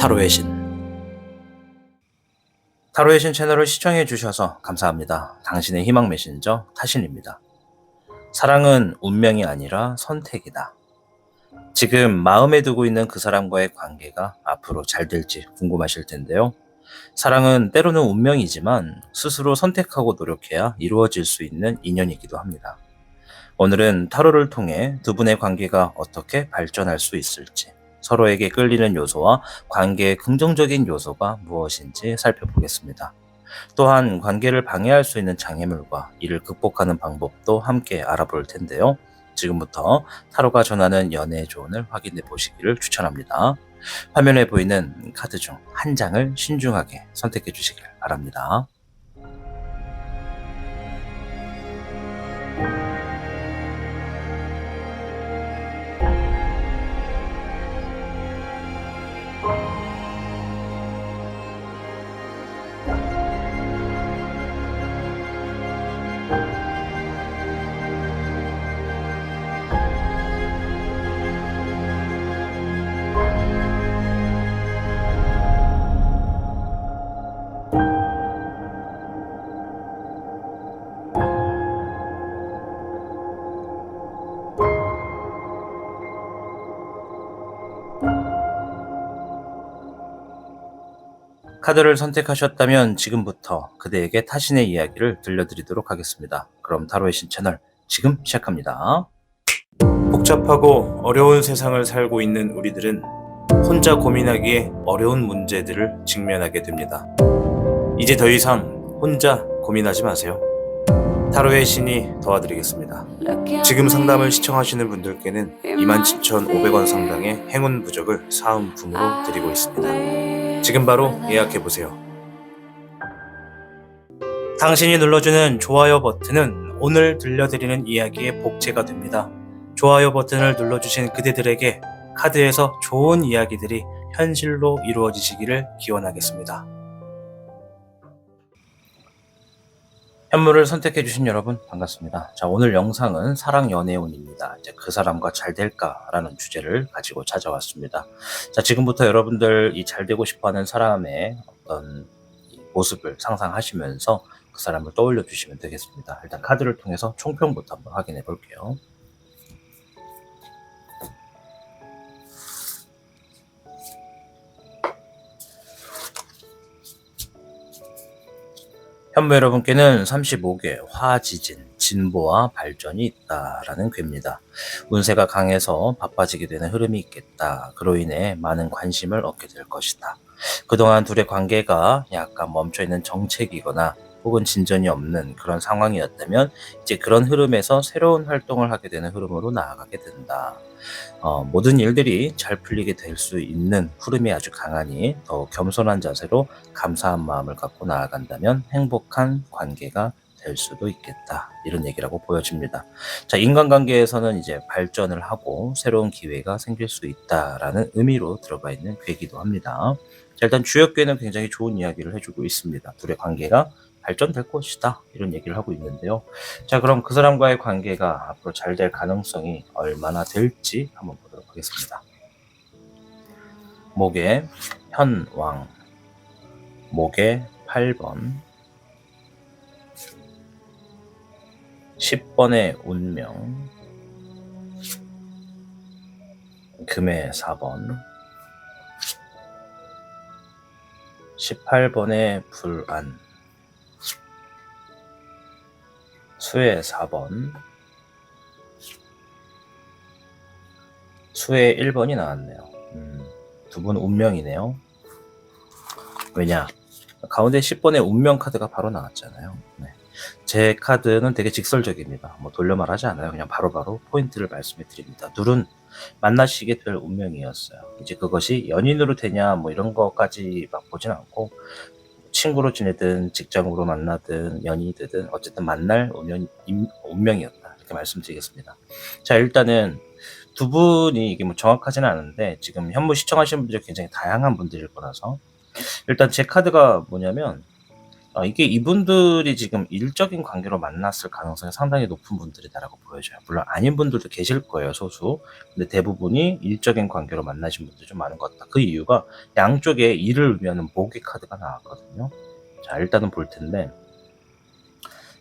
타로의 신. 타로의 신 채널을 시청해 주셔서 감사합니다. 당신의 희망 메신저 타신입니다. 사랑은 운명이 아니라 선택이다. 지금 마음에 두고 있는 그 사람과의 관계가 앞으로 잘 될지 궁금하실 텐데요. 사랑은 때로는 운명이지만 스스로 선택하고 노력해야 이루어질 수 있는 인연이기도 합니다. 오늘은 타로를 통해 두 분의 관계가 어떻게 발전할 수 있을지, 서로에게 끌리는 요소와 관계의 긍정적인 요소가 무엇인지 살펴보겠습니다. 또한 관계를 방해할 수 있는 장애물과 이를 극복하는 방법도 함께 알아볼 텐데요. 지금부터 타로가 전하는 연애의 조언을 확인해 보시기를 추천합니다. 화면에 보이는 카드 중 한 장을 신중하게 선택해 주시길 바랍니다. 카드를 선택하셨다면 지금부터 그대에게 타신의 이야기를 들려드리도록 하겠습니다. 그럼 타로의 신 채널 지금 시작합니다. 복잡하고 어려운 세상을 살고 있는 우리들은 혼자 고민하기에 어려운 문제들을 직면하게 됩니다. 이제 더 이상 혼자 고민하지 마세요. 타로의 신이 도와드리겠습니다. 지금 상담을 시청하시는 분들께는 27,500원 상당의 행운 부적을 사은품으로 드리고 있습니다. 지금 바로 예약해보세요. 당신이 눌러주는 좋아요 버튼은 오늘 들려드리는 이야기의 복제가 됩니다. 좋아요 버튼을 눌러주신 그대들에게 카드에서 좋은 이야기들이 현실로 이루어지시기를 기원하겠습니다. 현물을 선택해주신 여러분 반갑습니다. 자, 오늘 영상은 사랑 연애운입니다. 이제 그 사람과 잘 될까라는 주제를 가지고 찾아왔습니다. 자, 지금부터 여러분들 이 잘 되고 싶어하는 사람의 어떤 모습을 상상하시면서 그 사람을 떠올려 주시면 되겠습니다. 일단 카드를 통해서 총평부터 한번 확인해 볼게요. 현무 여러분께는 35개 화지진, 진보와 발전이 있다라는 괴입니다. 운세가 강해서 바빠지게 되는 흐름이 있겠다. 그로 인해 많은 관심을 얻게 될 것이다. 그동안 둘의 관계가 약간 멈춰있는 정책이거나 혹은 진전이 없는 그런 상황이었다면 이제 그런 흐름에서 새로운 활동을 하게 되는 흐름으로 나아가게 된다. 모든 일들이 잘 풀리게 될 수 있는 흐름이 아주 강하니 더욱 겸손한 자세로 감사한 마음을 갖고 나아간다면 행복한 관계가 될 수도 있겠다. 이런 얘기라고 보여집니다. 자, 인간관계에서는 이제 발전을 하고 새로운 기회가 생길 수 있다라는 의미로 들어가 있는 괴기도 합니다. 자, 일단 주역괴는 굉장히 좋은 이야기를 해주고 있습니다. 둘의 관계가 발전될 것이다. 이런 얘기를 하고 있는데요. 자, 그럼 그 사람과의 관계가 앞으로 잘 될 가능성이 얼마나 될지 한번 보도록 하겠습니다. 목의 현왕, 목의 8번, 10번의 운명, 금의 4번, 18번의 불안, 수의 4번, 수의 1번이 나왔네요. 두 분 운명이네요. 왜냐? 가운데 10번의 운명 카드가 바로 나왔잖아요. 네. 제 카드는 되게 직설적입니다. 뭐 돌려 말하지 않아요. 그냥 바로바로 포인트를 말씀해 드립니다. 둘은 만나시게 될 운명이었어요. 이제 그것이 연인으로 되냐 뭐 이런 것까지 막 보진 않고 친구로 지내든 직장으로 만나든 연인이 되든 어쨌든 만날 운명이었다. 이렇게 말씀드리겠습니다. 자, 일단은 두 분이 이게 뭐 정확하지는 않은데 지금 현무 시청하시는 분들이 굉장히 다양한 분들일 거라서 일단 제 카드가 뭐냐면 이게 이분들이 지금 일적인 관계로 만났을 가능성이 상당히 높은 분들이다라고 보여져요. 물론 아닌 분들도 계실 거예요, 소수. 근데 대부분이 일적인 관계로 만나신 분들이 좀 많은 것 같다. 그 이유가 양쪽에 이를 의미하는 모기 카드가 나왔거든요. 자, 일단은 볼 텐데,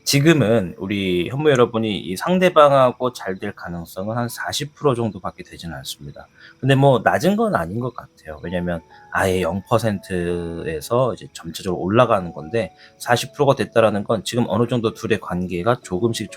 지금은 우리 현무 여러분이 이 상대방하고 잘 될 가능성은 한 40% 정도밖에 되지는 않습니다. 근데 뭐 낮은 건 아닌 것 같아요. 왜냐면 아예 0%에서 이제 점차적으로 올라가는 건데 40%가 됐다라는 건 지금 어느 정도 둘의 관계가 조금씩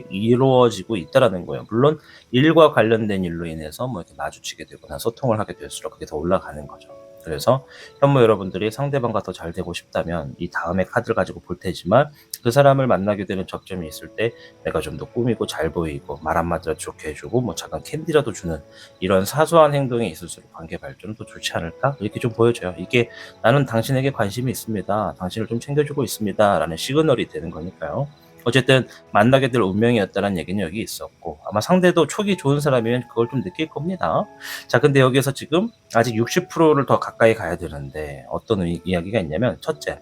이루어지고 있다라는 거예요. 물론 일과 관련된 일로 인해서 뭐 이렇게 마주치게 되거나 소통을 하게 될수록 그게 더 올라가는 거죠. 그래서 현무 여러분들이 상대방과 더 잘 되고 싶다면 이 다음에 카드를 가지고 볼 테지만 그 사람을 만나게 되는 접점이 있을 때 내가 좀 더 꾸미고 잘 보이고 말 한마디라도 좋게 해주고 뭐 작은 캔디라도 주는 이런 사소한 행동이 있을수록 관계 발전은 더 좋지 않을까? 이렇게 좀 보여져요. 이게 나는 당신에게 관심이 있습니다. 당신을 좀 챙겨주고 있습니다. 라는 시그널이 되는 거니까요. 어쨌든 만나게 될 운명이었다는 얘기는 여기 있었고 아마 상대도 촉이 좋은 사람이면 그걸 좀 느낄 겁니다. 자, 근데 여기서 지금 아직 60%를 더 가까이 가야 되는데 어떤 이야기가 있냐면 첫째,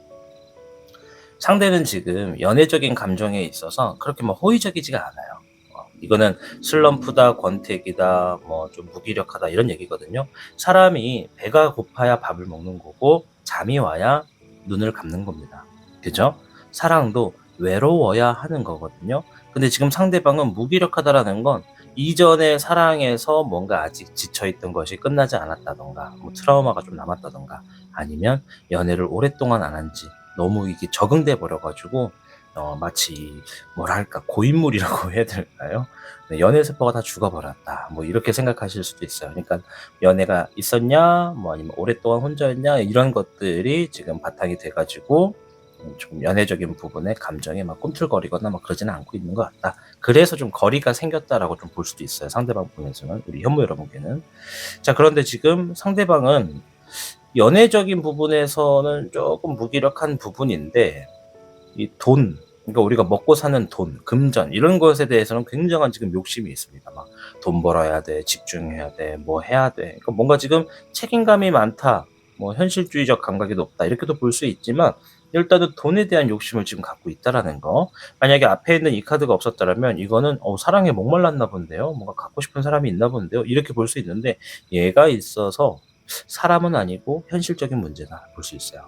상대는 지금 연애적인 감정에 있어서 그렇게 뭐 호의적이지가 않아요. 이거는 슬럼프다, 권태기다, 뭐 좀 무기력하다 이런 얘기거든요. 사람이 배가 고파야 밥을 먹는 거고 잠이 와야 눈을 감는 겁니다. 그죠? 사랑도 외로워야 하는 거거든요. 근데 지금 상대방은 무기력하다라는 건 이전의 사랑에서 뭔가 아직 지쳐있던 것이 끝나지 않았다던가 뭐 트라우마가 좀 남았다던가 아니면 연애를 오랫동안 안 한지 너무 이게 적응돼 버려가지고 마치 뭐랄까 고인물이라고 해야 될까요? 네, 연애 세포가 다 죽어버렸다. 뭐 이렇게 생각하실 수도 있어요. 그러니까 연애가 있었냐, 뭐 아니면 오랫동안 혼자였냐 이런 것들이 지금 바탕이 돼가지고 좀 연애적인 부분에 감정에 막 꿈틀거리거나 막 그러지는 않고 있는 것 같다. 그래서 좀 거리가 생겼다라고 좀 볼 수도 있어요. 상대방 보면서는 우리 현무 여러분께는. 자, 그런데 지금 상대방은 연애적인 부분에서는 조금 무기력한 부분인데 이 돈, 그러니까 우리가 먹고 사는 돈, 금전 이런 것에 대해서는 굉장한 지금 욕심이 있습니다. 막 돈 벌어야 돼, 집중해야 돼, 뭐 해야 돼. 그러니까 뭔가 지금 책임감이 많다, 뭐 현실주의적 감각이 높다 이렇게도 볼 수 있지만 일단은 돈에 대한 욕심을 지금 갖고 있다라는 거. 만약에 앞에 있는 이 카드가 없었다라면 이거는 사랑에 목말랐나 본데요. 뭔가 갖고 싶은 사람이 있나 본데요. 이렇게 볼 수 있는데 얘가 있어서 사람은 아니고 현실적인 문제다 볼 수 있어요.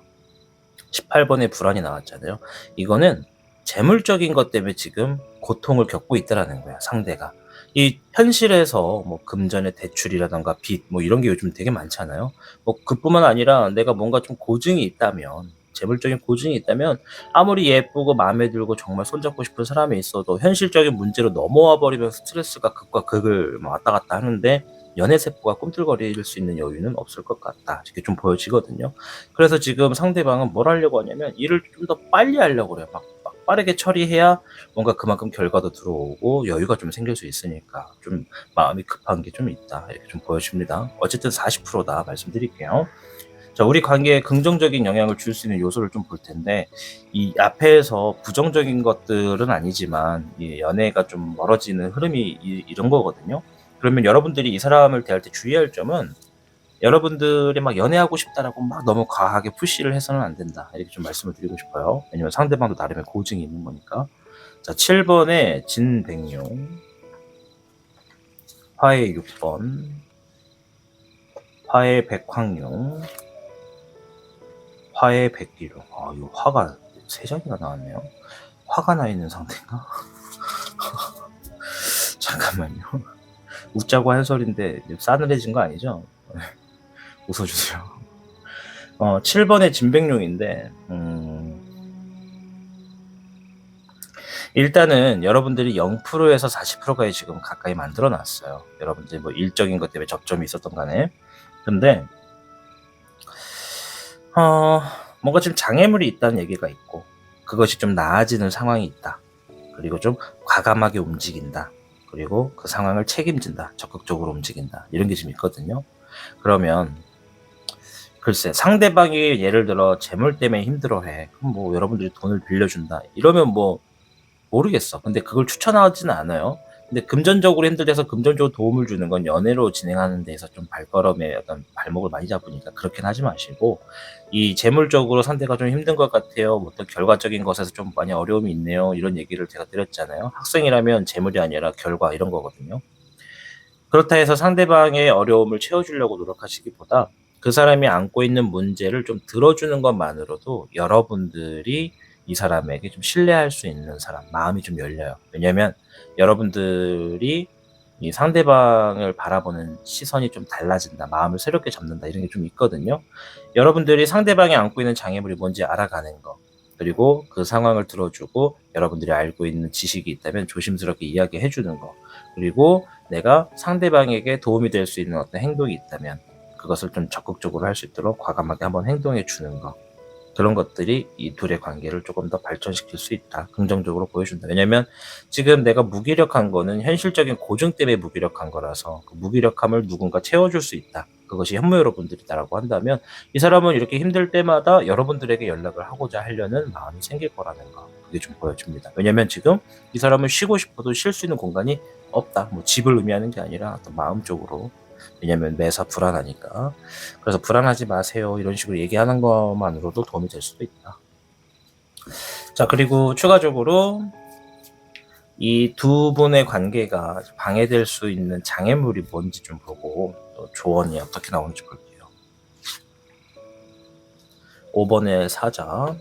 18번에 불안이 나왔잖아요. 이거는 재물적인 것 때문에 지금 고통을 겪고 있다라는 거야, 상대가. 이 현실에서 뭐 금전의 대출이라던가 빚 뭐 이런 게 요즘 되게 많잖아요. 뭐 그뿐만 아니라 내가 뭔가 좀 고증이 있다면 재물적인 고증이 있다면 아무리 예쁘고 마음에 들고 정말 손잡고 싶은 사람이 있어도 현실적인 문제로 넘어와 버리면 스트레스가 극과 극을 왔다 갔다 하는데 연애 세포가 꿈틀거릴 수 있는 여유는 없을 것 같다. 이렇게 좀 보여지거든요. 그래서 지금 상대방은 뭘 하려고 하냐면 일을 좀 더 빨리 하려고 그래요. 막 빠르게 처리해야 뭔가 그만큼 결과도 들어오고 여유가 좀 생길 수 있으니까 좀 마음이 급한 게 좀 있다. 이렇게 좀 보여집니다. 어쨌든 40%다 말씀드릴게요. 자, 우리 관계에 긍정적인 영향을 줄 수 있는 요소를 좀 볼 텐데 이 앞에서 부정적인 것들은 아니지만 이 연애가 좀 멀어지는 흐름이 이런 거거든요. 그러면 여러분들이 이 사람을 대할 때 주의할 점은 여러분들이 막 연애하고 싶다라고 막 너무 과하게 푸시를 해서는 안 된다. 이렇게 좀 말씀을 드리고 싶어요. 왜냐면 상대방도 나름의 고증이 있는 거니까. 자, 7번에 진백룡, 화의 6번, 화의 백황룡, 화의 백기룡. 이거 화가 3장이나 나왔네요. 화가 나 있는 상태인가? 잠깐만요. 웃자고 한 소리인데 싸늘해진 거 아니죠? 웃어주세요. 7번의 진백룡인데 일단은 여러분들이 0%에서 40%까지 지금 가까이 만들어 놨어요. 여러분들이 뭐 일적인 것 때문에 접점이 있었던 간에. 근데 뭔가 지금 장애물이 있다는 얘기가 있고 그것이 좀 나아지는 상황이 있다. 그리고 좀 과감하게 움직인다. 그리고 그 상황을 책임진다. 적극적으로 움직인다. 이런 게 지금 있거든요. 그러면 글쎄 상대방이 예를 들어 재물 때문에 힘들어해. 그럼 뭐 여러분들이 돈을 빌려준다. 이러면 뭐 모르겠어. 근데 그걸 추천하지는 않아요. 근데 금전적으로 힘들대서 금전적으로 도움을 주는 건 연애로 진행하는 데에서 좀 발걸음에 어떤 발목을 많이 잡으니까 그렇게는 하지 마시고, 이 재물적으로 상대가 좀 힘든 것 같아요. 뭐 어떤 결과적인 것에서 좀 많이 어려움이 있네요. 이런 얘기를 제가 드렸잖아요. 학생이라면 재물이 아니라 결과 이런 거거든요. 그렇다 해서 상대방의 어려움을 채워주려고 노력하시기보다 그 사람이 안고 있는 문제를 좀 들어주는 것만으로도 여러분들이 이 사람에게 좀 신뢰할 수 있는 사람, 마음이 좀 열려요. 왜냐면 여러분들이 이 상대방을 바라보는 시선이 좀 달라진다, 마음을 새롭게 잡는다, 이런 게 좀 있거든요. 여러분들이 상대방이 안고 있는 장애물이 뭔지 알아가는 거, 그리고 그 상황을 들어주고 여러분들이 알고 있는 지식이 있다면 조심스럽게 이야기해 주는 거, 그리고 내가 상대방에게 도움이 될 수 있는 어떤 행동이 있다면 그것을 좀 적극적으로 할 수 있도록 과감하게 한번 행동해 주는 거, 그런 것들이 이 둘의 관계를 조금 더 발전시킬 수 있다, 긍정적으로 보여준다. 왜냐면 지금 내가 무기력한 거는 현실적인 고증 때문에 무기력한 거라서 그 무기력함을 누군가 채워줄 수 있다, 그것이 현모 여러분들이다라고 한다면 이 사람은 이렇게 힘들 때마다 여러분들에게 연락을 하고자 하려는 마음이 생길 거라는 거, 그게 좀 보여줍니다. 왜냐면 지금 이 사람은 쉬고 싶어도 쉴 수 있는 공간이 없다. 뭐 집을 의미하는 게 아니라 어떤 마음적으로, 왜냐면 매사 불안하니까. 그래서 불안하지 마세요, 이런 식으로 얘기하는 것만으로도 도움이 될 수도 있다. 자, 그리고 추가적으로 이 두 분의 관계가 방해될 수 있는 장애물이 뭔지 좀 보고 또 조언이 어떻게 나오는지 볼게요. 5번의 사자,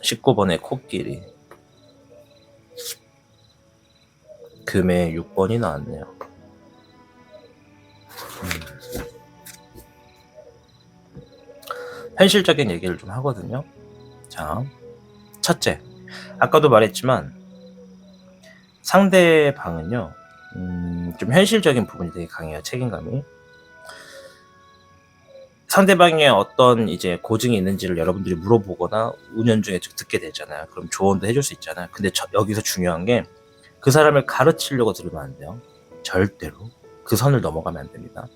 19번의 코끼리, 금의 6번이 나왔네요. 현실적인 얘기를 좀 하거든요. 자, 첫째, 아까도 말했지만 상대방은요, 좀 현실적인 부분이 되게 강해요. 책임감이. 상대방의 어떤 이제 고증이 있는지를 여러분들이 물어보거나 운연중에 듣게 되잖아요. 그럼 조언도 해줄 수 있잖아요. 근데 여기서 중요한 게 그 사람을 가르치려고 들으면 안 돼요. 절대로. 그 선을 넘어가면 안 됩니다.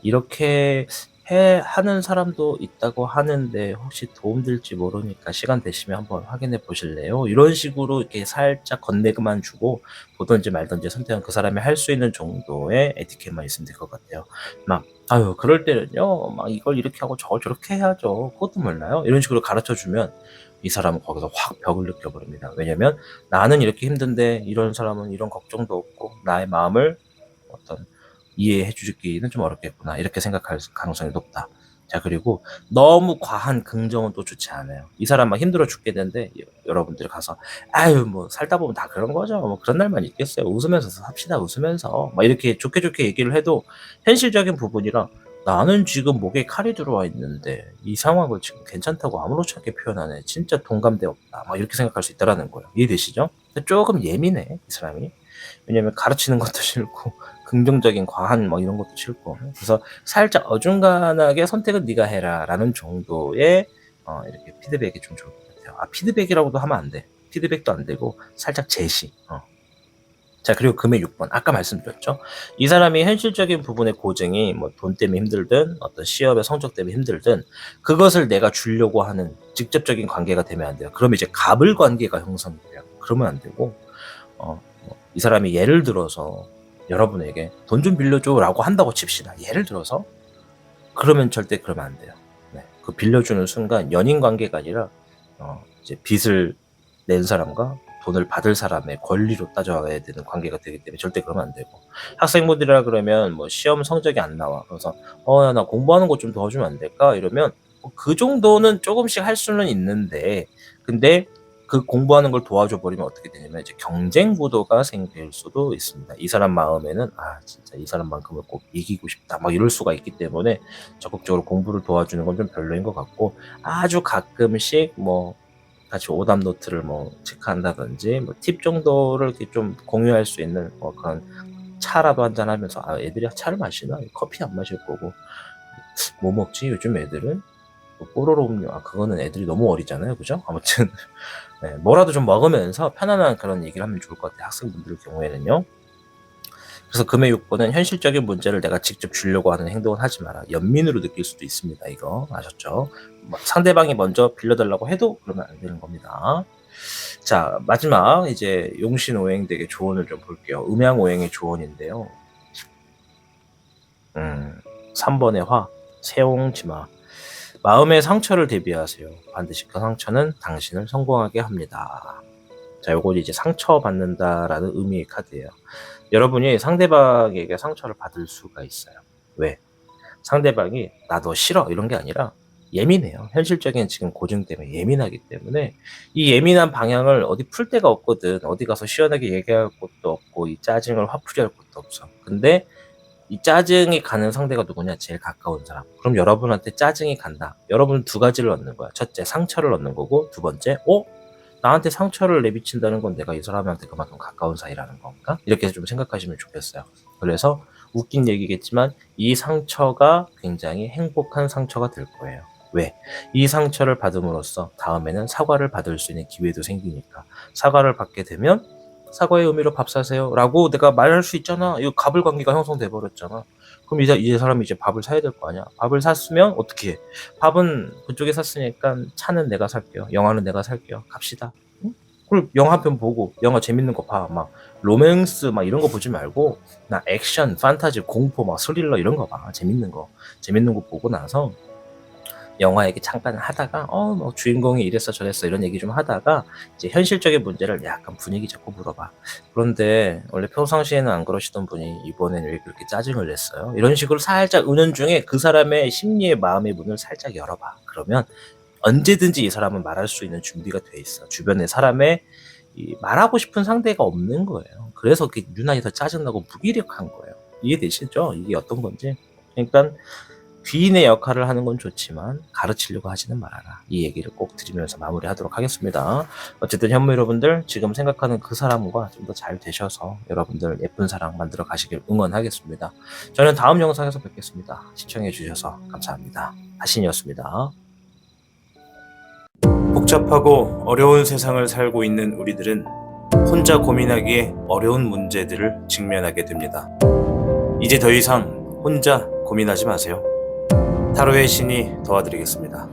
이렇게 하는 사람도 있다고 하는데 혹시 도움될지 모르니까 시간 되시면 한번 확인해 보실래요? 이런 식으로 이렇게 살짝 건네그만 주고 보든지 말든지 선택은 그 사람이 할 수 있는 정도의 에티켓만 있으면 될 것 같아요. 막 아유 그럴 때는요, 막 이걸 이렇게 하고 저걸 저렇게 해야죠, 그것도 몰라요, 이런 식으로 가르쳐 주면 이 사람은 거기서 확 벽을 느껴버립니다. 왜냐면 나는 이렇게 힘든데 이런 사람은 이런 걱정도 없고 나의 마음을 어떤 이해해 주기는 좀 어렵겠구나, 이렇게 생각할 가능성이 높다. 자, 그리고 너무 과한 긍정은 또 좋지 않아요. 이 사람 막 힘들어 죽겠는데 여러분들이 가서 아유 뭐 살다 보면 다 그런 거죠, 뭐 그런 날만 있겠어요, 웃으면서 삽시다, 웃으면서 막 이렇게 좋게 좋게 얘기를 해도 현실적인 부분이라 나는 지금 목에 칼이 들어와 있는데 이 상황을 지금 괜찮다고 아무렇지 않게 표현하네, 진짜 동감대 없다, 막 이렇게 생각할 수 있다라는 거예요. 이해되시죠? 조금 예민해 이 사람이. 왜냐면 가르치는 것도 싫고 긍정적인 과한 뭐 이런 것도 싫고, 그래서 살짝 어중간하게 선택은 네가 해라라는 정도의 이렇게 피드백이 좀 좋을 것 같아요. 피드백이라고도 하면 안 돼. 피드백도 안 되고 살짝 제시. 자, 그리고 금의 6번. 아까 말씀드렸죠. 이 사람이 현실적인 부분의 고증이 뭐 돈 때문에 힘들든 어떤 시험의 성적 때문에 힘들든 그것을 내가 주려고 하는 직접적인 관계가 되면 안 돼요. 그러면 이제 갑을 관계가 형성돼요. 그러면 안 되고, 이 사람이 예를 들어서 여러분에게 돈 좀 빌려줘라고 한다고 칩시다. 예를 들어서. 그러면 절대 그러면 안 돼요. 네. 그 빌려주는 순간 연인 관계가 아니라 이제 빚을 낸 사람과 돈을 받을 사람의 권리로 따져야 되는 관계가 되기 때문에 절대 그러면 안 되고, 학생분들이라 그러면 뭐 시험 성적이 안 나와, 그래서 나 공부하는 거 좀 도와주면 안 될까 이러면 그 정도는 조금씩 할 수는 있는데, 근데 그 공부하는 걸 도와줘 버리면 어떻게 되냐면 이제 경쟁 구도가 생길 수도 있습니다. 이 사람 마음에는 진짜 이 사람만큼은 꼭 이기고 싶다 막 이럴 수가 있기 때문에 적극적으로 공부를 도와주는 건 좀 별로인 것 같고, 아주 가끔씩 뭐 같이 오답 노트를 뭐 체크한다든지 뭐 팁 정도를 이렇게 좀 공유할 수 있는 뭐 그런, 차라도 한잔 하면서 애들이 차를 마시나? 커피 안 마실 거고 뭐 먹지 요즘 애들은? 뭐 뽀로로 음료, 그거는 애들이 너무 어리잖아요, 그죠? 아무튼 네, 뭐라도 좀 먹으면서 편안한 그런 얘기를 하면 좋을 것 같아요, 학생분들 경우에는요. 그래서 금의 6번은 현실적인 문제를 내가 직접 주려고 하는 행동을 하지 마라. 연민으로 느낄 수도 있습니다. 이거 아셨죠? 상대방이 먼저 빌려달라고 해도 그러면 안 되는 겁니다. 자, 마지막 이제 용신오행덱의 조언을 좀 볼게요. 음양오행의 조언인데요. 3번의 화, 세옹지마. 마음의 상처를 대비하세요. 반드시 그 상처는 당신을 성공하게 합니다. 자, 요건 이제 상처받는다라는 의미의 카드예요. 여러분이 상대방에게 상처를 받을 수가 있어요. 왜? 상대방이 나 너 싫어 이런 게 아니라 예민해요. 현실적인 지금 고증 때문에 예민하기 때문에 이 예민한 방향을 어디 풀 데가 없거든. 어디 가서 시원하게 얘기할 곳도 없고 이 짜증을 화풀이할 곳도 없어. 근데 이 짜증이 가는 상대가 누구냐? 제일 가까운 사람. 그럼 여러분한테 짜증이 간다. 여러분은 두 가지를 얻는 거야. 첫째, 상처를 얻는 거고, 두 번째, 나한테 상처를 내비친다는 건 내가 이 사람한테 그만큼 가까운 사이라는 건가? 이렇게 좀 생각하시면 좋겠어요. 그래서 웃긴 얘기겠지만 이 상처가 굉장히 행복한 상처가 될 거예요. 왜? 이 상처를 받음으로써 다음에는 사과를 받을 수 있는 기회도 생기니까. 사과를 받게 되면 사과의 의미로 밥 사세요 라고 내가 말할 수 있잖아. 이거 갑을 관계가 형성돼 버렸잖아. 그럼 이 사람이 이제 밥을 사야 될 거 아니야. 밥을 샀으면 어떻게 해? 밥은 그쪽에 샀으니까 차는 내가 살게요. 영화는 내가 살게요. 갑시다. 응? 그리고 영화 한 편 보고 영화 재밌는 거 봐. 막 로맨스 막 이런 거 보지 말고 나 액션, 판타지, 공포 막 스릴러 이런 거 봐. 재밌는 거 보고 나서 영화 얘기 잠깐 하다가 뭐 주인공이 이랬어 저랬어 이런 얘기 좀 하다가 이제 현실적인 문제를 약간 분위기 잡고 물어봐. 그런데 원래 평상시에는 안 그러시던 분이 이번에는 왜 그렇게 짜증을 냈어요? 이런 식으로 살짝 은연중에 그 사람의 심리의 마음의 문을 살짝 열어봐. 그러면 언제든지 이 사람은 말할 수 있는 준비가 돼 있어. 주변에 사람의 말하고 싶은 상대가 없는 거예요. 그래서 그게 유난히 더 짜증나고 무기력한 거예요. 이해되시죠? 이게 어떤 건지. 그러니까 귀인의 역할을 하는 건 좋지만 가르치려고 하지는 말아라. 이 얘기를 꼭 드리면서 마무리하도록 하겠습니다. 어쨌든 현무 여러분들 지금 생각하는 그 사람과 좀 더 잘 되셔서 여러분들 예쁜 사랑 만들어 가시길 응원하겠습니다. 저는 다음 영상에서 뵙겠습니다. 시청해 주셔서 감사합니다. 하신이었습니다. 복잡하고 어려운 세상을 살고 있는 우리들은 혼자 고민하기에 어려운 문제들을 직면하게 됩니다. 이제 더 이상 혼자 고민하지 마세요. 타로의 신이 도와드리겠습니다.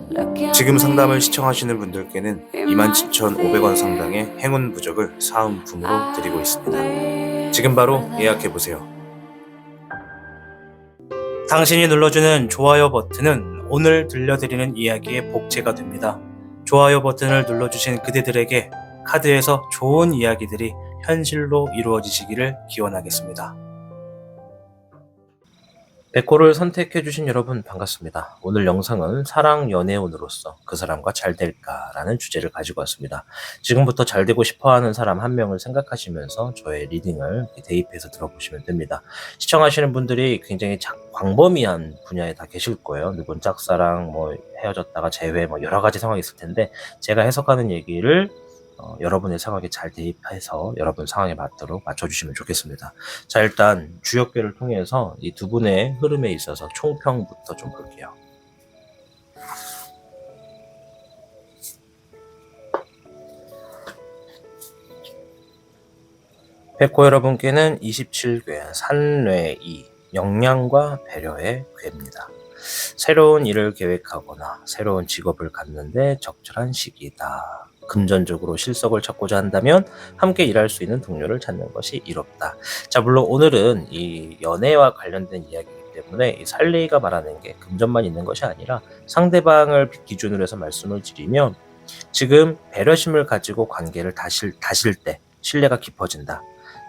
지금 상담을 시청하시는 분들께는 27,500원 상당의 행운 부적을 사은품으로 드리고 있습니다. 지금 바로 예약해보세요. 당신이 눌러주는 좋아요 버튼은 오늘 들려드리는 이야기의 복제가 됩니다. 좋아요 버튼을 눌러주신 그대들에게 카드에서 좋은 이야기들이 현실로 이루어지시기를 기원하겠습니다. 백호를 선택해주신 여러분 반갑습니다. 오늘 영상은 사랑 연애운으로서 그 사람과 잘 될까라는 주제를 가지고 왔습니다. 지금부터 잘 되고 싶어하는 사람 한 명을 생각하시면서 저의 리딩을 대입해서 들어보시면 됩니다. 시청하시는 분들이 굉장히 광범위한 분야에 다 계실 거예요. 누군 짝사랑, 헤어졌다가 재회, 여러 가지 상황이 있을 텐데 제가 해석하는 얘기를 여러분의 상황에 잘 대입해서 여러분 상황에 맞도록 맞춰주시면 좋겠습니다. 자, 일단 주역별을 통해서 이 두 분의 흐름에 있어서 총평부터 좀 볼게요. 백호 여러분께는 27궤 산뇌이 역량과 배려의 궤입니다. 새로운 일을 계획하거나 새로운 직업을 갖는데 적절한 시기이다. 금전적으로 실속을 찾고자 한다면 함께 일할 수 있는 동료를 찾는 것이 이롭다. 자, 물론 오늘은 이 연애와 관련된 이야기이기 때문에 이 살레이가 말하는 게 금전만 있는 것이 아니라 상대방을 기준으로 해서 말씀을 드리면 지금 배려심을 가지고 관계를 다실 때 신뢰가 깊어진다.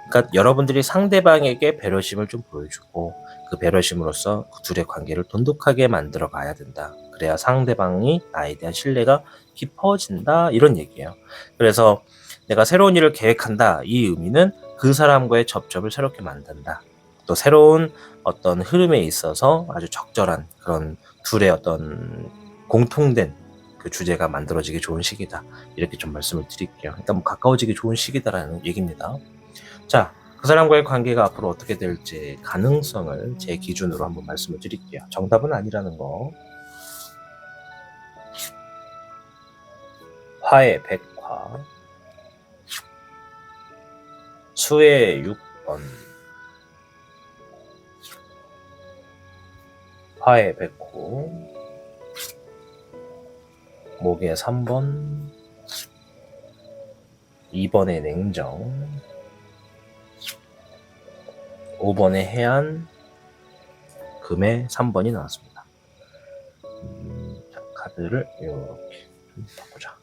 그러니까 여러분들이 상대방에게 배려심을 좀 보여주고 그 배려심으로써 그 둘의 관계를 돈독하게 만들어 가야 된다. 그래야 상대방이 나에 대한 신뢰가 깊어진다. 이런 얘기예요. 그래서 내가 새로운 일을 계획한다. 이 의미는 그 사람과의 접점을 새롭게 만든다. 또 새로운 어떤 흐름에 있어서 아주 적절한 그런 둘의 어떤 공통된 그 주제가 만들어지기 좋은 시기다. 이렇게 좀 말씀을 드릴게요. 일단 가까워지기 좋은 시기다라는 얘기입니다. 자, 그 사람과의 관계가 앞으로 어떻게 될지 가능성을 제 기준으로 한번 말씀을 드릴게요. 정답은 아니라는 거. 화의 백화, 수의 6번, 화의 백호, 목의 3번, 2번에 냉정, 5번에 해안, 금의 3번이 나왔습니다. 자, 카드를 이렇게 좀 바꾸자.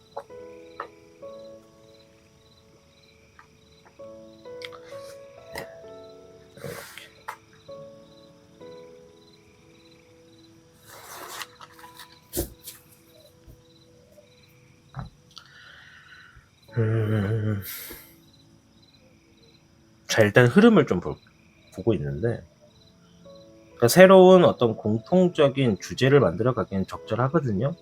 자, 일단 흐름을 좀 보고 있는데, 그러니까 새로운 어떤 공통적인 주제를 만들어 가기엔 적절하거든요.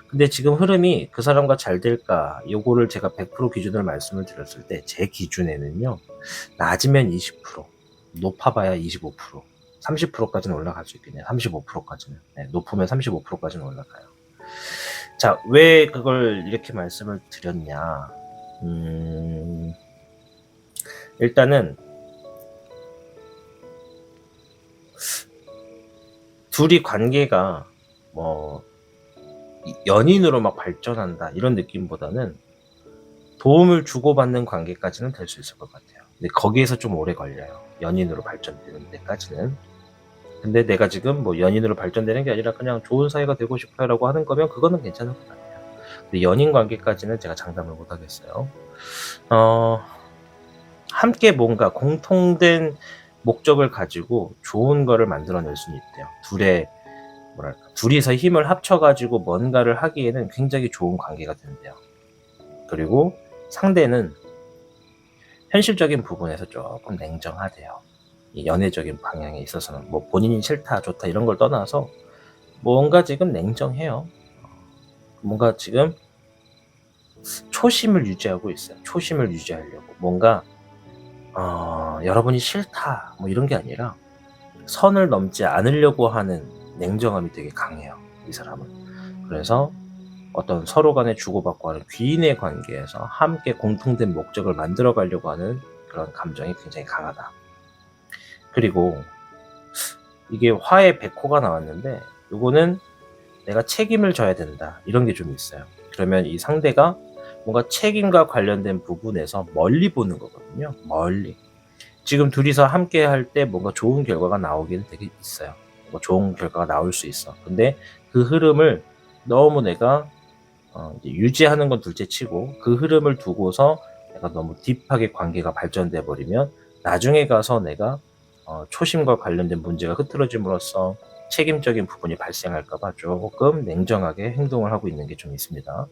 근데 지금 흐름이 그 사람과 잘 될까, 요거를 제가 100% 기준으로 말씀을 드렸을 때, 제 기준에는요, 낮으면 20%, 높아봐야 25%, 30%까지는 올라갈 수 있겠네요. 35%까지는. 네, 높으면 35%까지는 올라가요. 자, 왜 그걸 이렇게 말씀을 드렸냐. 일단은, 둘이 관계가 뭐 연인으로 막 발전한다 이런 느낌보다는 도움을 주고받는 관계까지는 될 수 있을 것 같아요. 근데 거기에서 좀 오래 걸려요. 연인으로 발전되는 데까지는. 근데 내가 지금 뭐 연인으로 발전되는 게 아니라 그냥 좋은 사이가 되고 싶어요 라고 하는 거면 그거는 괜찮을 것 같아요. 근데 연인 관계까지는 제가 장담을 못 하겠어요. 함께 뭔가 공통된 목적을 가지고 좋은 거를 만들어낼 수는 있대요. 둘이서 힘을 합쳐가지고 뭔가를 하기에는 굉장히 좋은 관계가 된대요. 그리고 상대는 현실적인 부분에서 조금 냉정하대요. 이 연애적인 방향에 있어서는 뭐 본인이 싫다 좋다 이런 걸 떠나서 뭔가 지금 냉정해요. 뭔가 지금 초심을 유지하고 있어요. 초심을 유지하려고 뭔가 여러분이 싫다 뭐 이런 게 아니라 선을 넘지 않으려고 하는 냉정함이 되게 강해요. 이 사람은. 그래서 어떤 서로 간에 주고받고 하는 귀인의 관계에서 함께 공통된 목적을 만들어 가려고 하는 그런 감정이 굉장히 강하다. 그리고 이게 화의 백호가 나왔는데 이거는 내가 책임을 져야 된다 이런 게 좀 있어요. 그러면 이 상대가 뭔가 책임과 관련된 부분에서 멀리 보는 거거든요. 멀리. 지금 둘이서 함께 할 때 뭔가 좋은 결과가 나오기는 되게 있어요. 뭐 좋은 결과가 나올 수 있어. 근데 그 흐름을 너무 내가 이제 유지하는 건 둘째 치고 그 흐름을 두고서 내가 너무 딥하게 관계가 발전돼 버리면 나중에 가서 내가 초심과 관련된 문제가 흐트러짐으로써 책임적인 부분이 발생할까 봐 조금 냉정하게 행동을 하고 있는 게 좀 있습니다.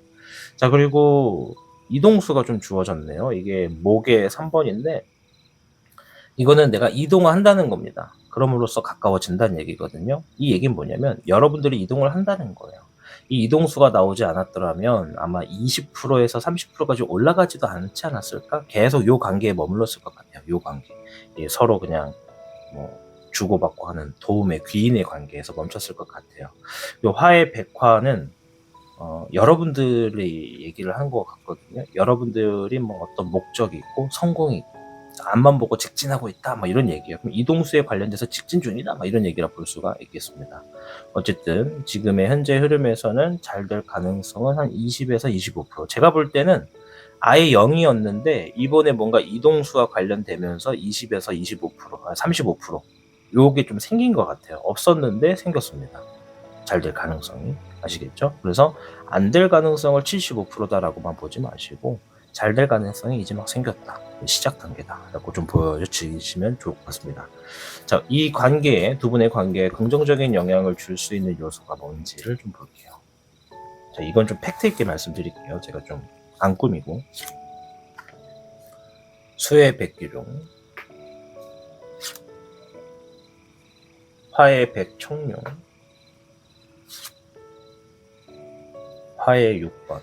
자, 그리고 이동수가 좀 주어졌네요. 이게 목의 3번인데 이거는 내가 이동을 한다는 겁니다. 그럼으로써 가까워진다는 얘기거든요. 이 얘기는 뭐냐면 여러분들이 이동을 한다는 거예요. 이 이동수가 나오지 않았더라면 아마 20%에서 30%까지 올라가지도 않지 않았을까? 계속 요 관계에 머물렀을 것 같아요. 요 관계. 서로 그냥 뭐 주고받고 하는 도움의 귀인의 관계에서 멈췄을 것 같아요. 요 화의 백화는 여러분들이 얘기를 한 것 같거든요. 여러분들이 뭐 어떤 목적이 있고 성공이 있고 앞만 보고 직진하고 있다 뭐 이런 얘기예요. 그럼 이동수에 관련돼서 직진 중이다 뭐 이런 얘기라 볼 수가 있겠습니다. 어쨌든 지금의 현재 흐름에서는 잘 될 가능성은 한 20에서 25%. 제가 볼 때는 아예 0이었는데 이번에 뭔가 이동수와 관련되면서 20에서 25%, 35% 요게 좀 생긴 것 같아요. 없었는데 생겼습니다. 잘 될 가능성이. 아시겠죠? 그래서 안 될 가능성을 75%다라고만 보지 마시고 잘 될 가능성이 이제 막 생겼다. 시작 단계다. 라고 좀 보여주시면 좋을 것 같습니다. 자, 이 관계에, 두 분의 관계에 긍정적인 영향을 줄 수 있는 요소가 뭔지를 좀 볼게요. 자, 이건 좀 팩트 있게 말씀드릴게요. 제가 좀 안 꾸미고. 수의 백기룡, 화의 백청룡, 화의 6번,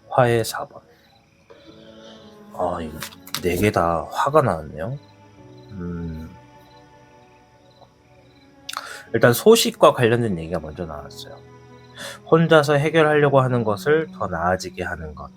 화의 4번. 이거 4개 다 화가 나왔네요. 일단 소식과 관련된 얘기가 먼저 나왔어요. 혼자서 해결하려고 하는 것을 더 나아지게 하는 것.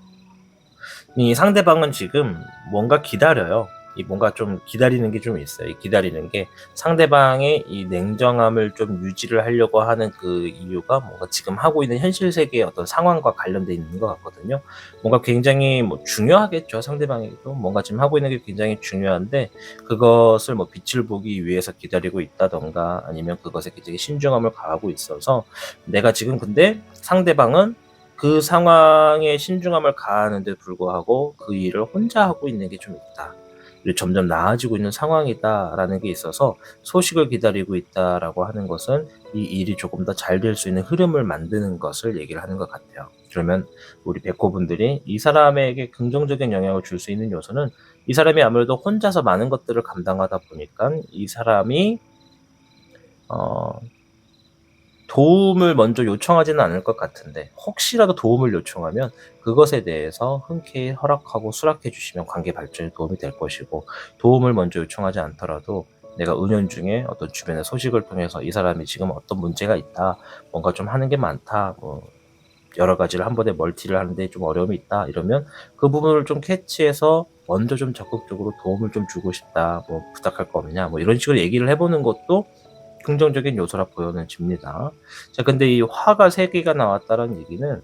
이 상대방은 지금 뭔가 기다려요. 이 뭔가 좀 기다리는 게 좀 있어요. 이 기다리는 게 상대방의 이 냉정함을 좀 유지를 하려고 하는 그 이유가 뭔가 지금 하고 있는 현실 세계의 어떤 상황과 관련돼 있는 것 같거든요. 뭔가 굉장히 뭐 중요하겠죠. 상대방에게도 뭔가 지금 하고 있는 게 굉장히 중요한데 그것을 뭐 빛을 보기 위해서 기다리고 있다던가 아니면 그것에 굉장히 신중함을 가하고 있어서 내가 지금 근데 상대방은 그 상황에 신중함을 가하는데 불구하고 그 일을 혼자 하고 있는 게 좀 있다. 그리고 점점 나아지고 있는 상황이다라는 게 있어서 소식을 기다리고 있다라고 하는 것은 이 일이 조금 더 잘 될 수 있는 흐름을 만드는 것을 얘기를 하는 것 같아요. 그러면 우리 백호분들이 이 사람에게 긍정적인 영향을 줄 수 있는 요소는 이 사람이 아무래도 혼자서 많은 것들을 감당하다 보니까 이 사람이 도움을 먼저 요청하지는 않을 것 같은데 혹시라도 도움을 요청하면 그것에 대해서 흔쾌히 허락하고 수락해 주시면 관계 발전에 도움이 될 것이고 도움을 먼저 요청하지 않더라도 내가 은연중에 어떤 주변의 소식을 통해서 이 사람이 지금 어떤 문제가 있다, 뭔가 좀 하는 게 많다, 뭐 여러 가지를 한 번에 멀티를 하는데 좀 어려움이 있다 이러면 그 부분을 좀 캐치해서 먼저 좀 적극적으로 도움을 좀 주고 싶다, 뭐 부탁할 거 없냐, 뭐 이런 식으로 얘기를 해보는 것도 긍정적인 요소라 보여집니다. 자, 근데 이 화가 3개가 나왔다는 얘기는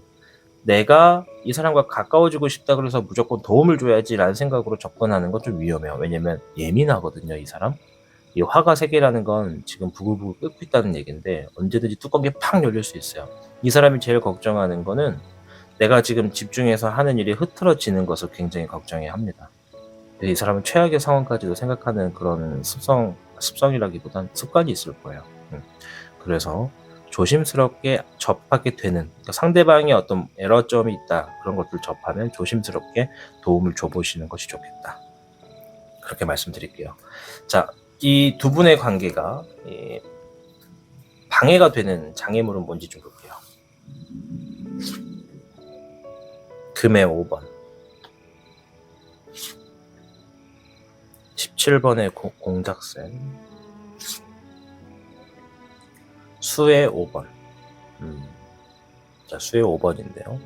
내가 이 사람과 가까워지고 싶다 그래서 무조건 도움을 줘야지라는 생각으로 접근하는 건 좀 위험해요. 왜냐면 예민하거든요, 이 사람. 이 화가 3개라는 건 지금 부글부글 끓고 있다는 얘기인데 언제든지 뚜껑이 팍 열릴 수 있어요. 이 사람이 제일 걱정하는 거는 내가 지금 집중해서 하는 일이 흐트러지는 것을 굉장히 걱정해 합니다. 이 사람은 최악의 상황까지도 생각하는 그런 습성이라기보단 습관이 있을 거예요. 그래서 조심스럽게 접하게 되는, 그러니까 상대방이 어떤 에러점이 있다 그런 것들 접하면 조심스럽게 도움을 줘보시는 것이 좋겠다. 그렇게 말씀드릴게요. 자, 이 두 분의 관계가 방해가 되는 장애물은 뭔지 좀 볼게요. 금의 5번, 17번의 공작생, 수의 5번. 자, 수의 5번인데요.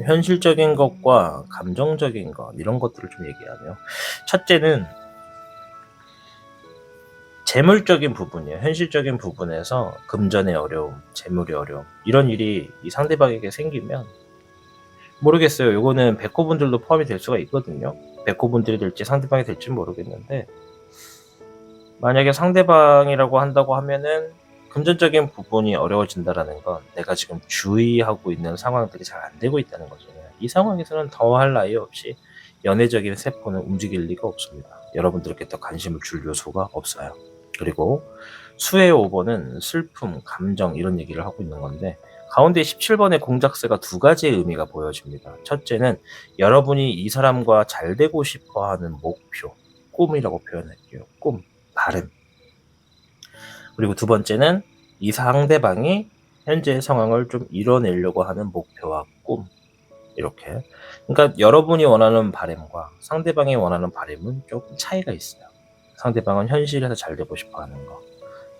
현실적인 것과 감정적인 것, 이런 것들을 좀 얘기하네요. 첫째는 재물적인 부분이에요. 현실적인 부분에서 금전의 어려움, 재물의 어려움, 이런 일이 이 상대방에게 생기면 모르겠어요. 요거는 백호분들도 포함이 될 수가 있거든요. 백호분들이 될지 상대방이 될지 모르겠는데 만약에 상대방이라고 한다고 하면은 금전적인 부분이 어려워진다라는 건 내가 지금 주의하고 있는 상황들이 잘 안 되고 있다는 거잖아요. 이 상황에서는 더할 나위 없이 연애적인 세포는 움직일 리가 없습니다. 여러분들께 더 관심을 줄 요소가 없어요. 그리고 수의 5번은 슬픔, 감정 이런 얘기를 하고 있는 건데 가운데 17번의 공작새가 2가지의 의미가 보여집니다. 첫째는 여러분이 이 사람과 잘 되고 싶어하는 목표, 꿈이라고 표현할게요. 꿈, 바람. 그리고 2번째는 이 상대방이 현재의 상황을 좀 이뤄내려고 하는 목표와 꿈. 이렇게. 그러니까 여러분이 원하는 바람과 상대방이 원하는 바람은 조금 차이가 있어요. 상대방은 현실에서 잘 되고 싶어 하는 거.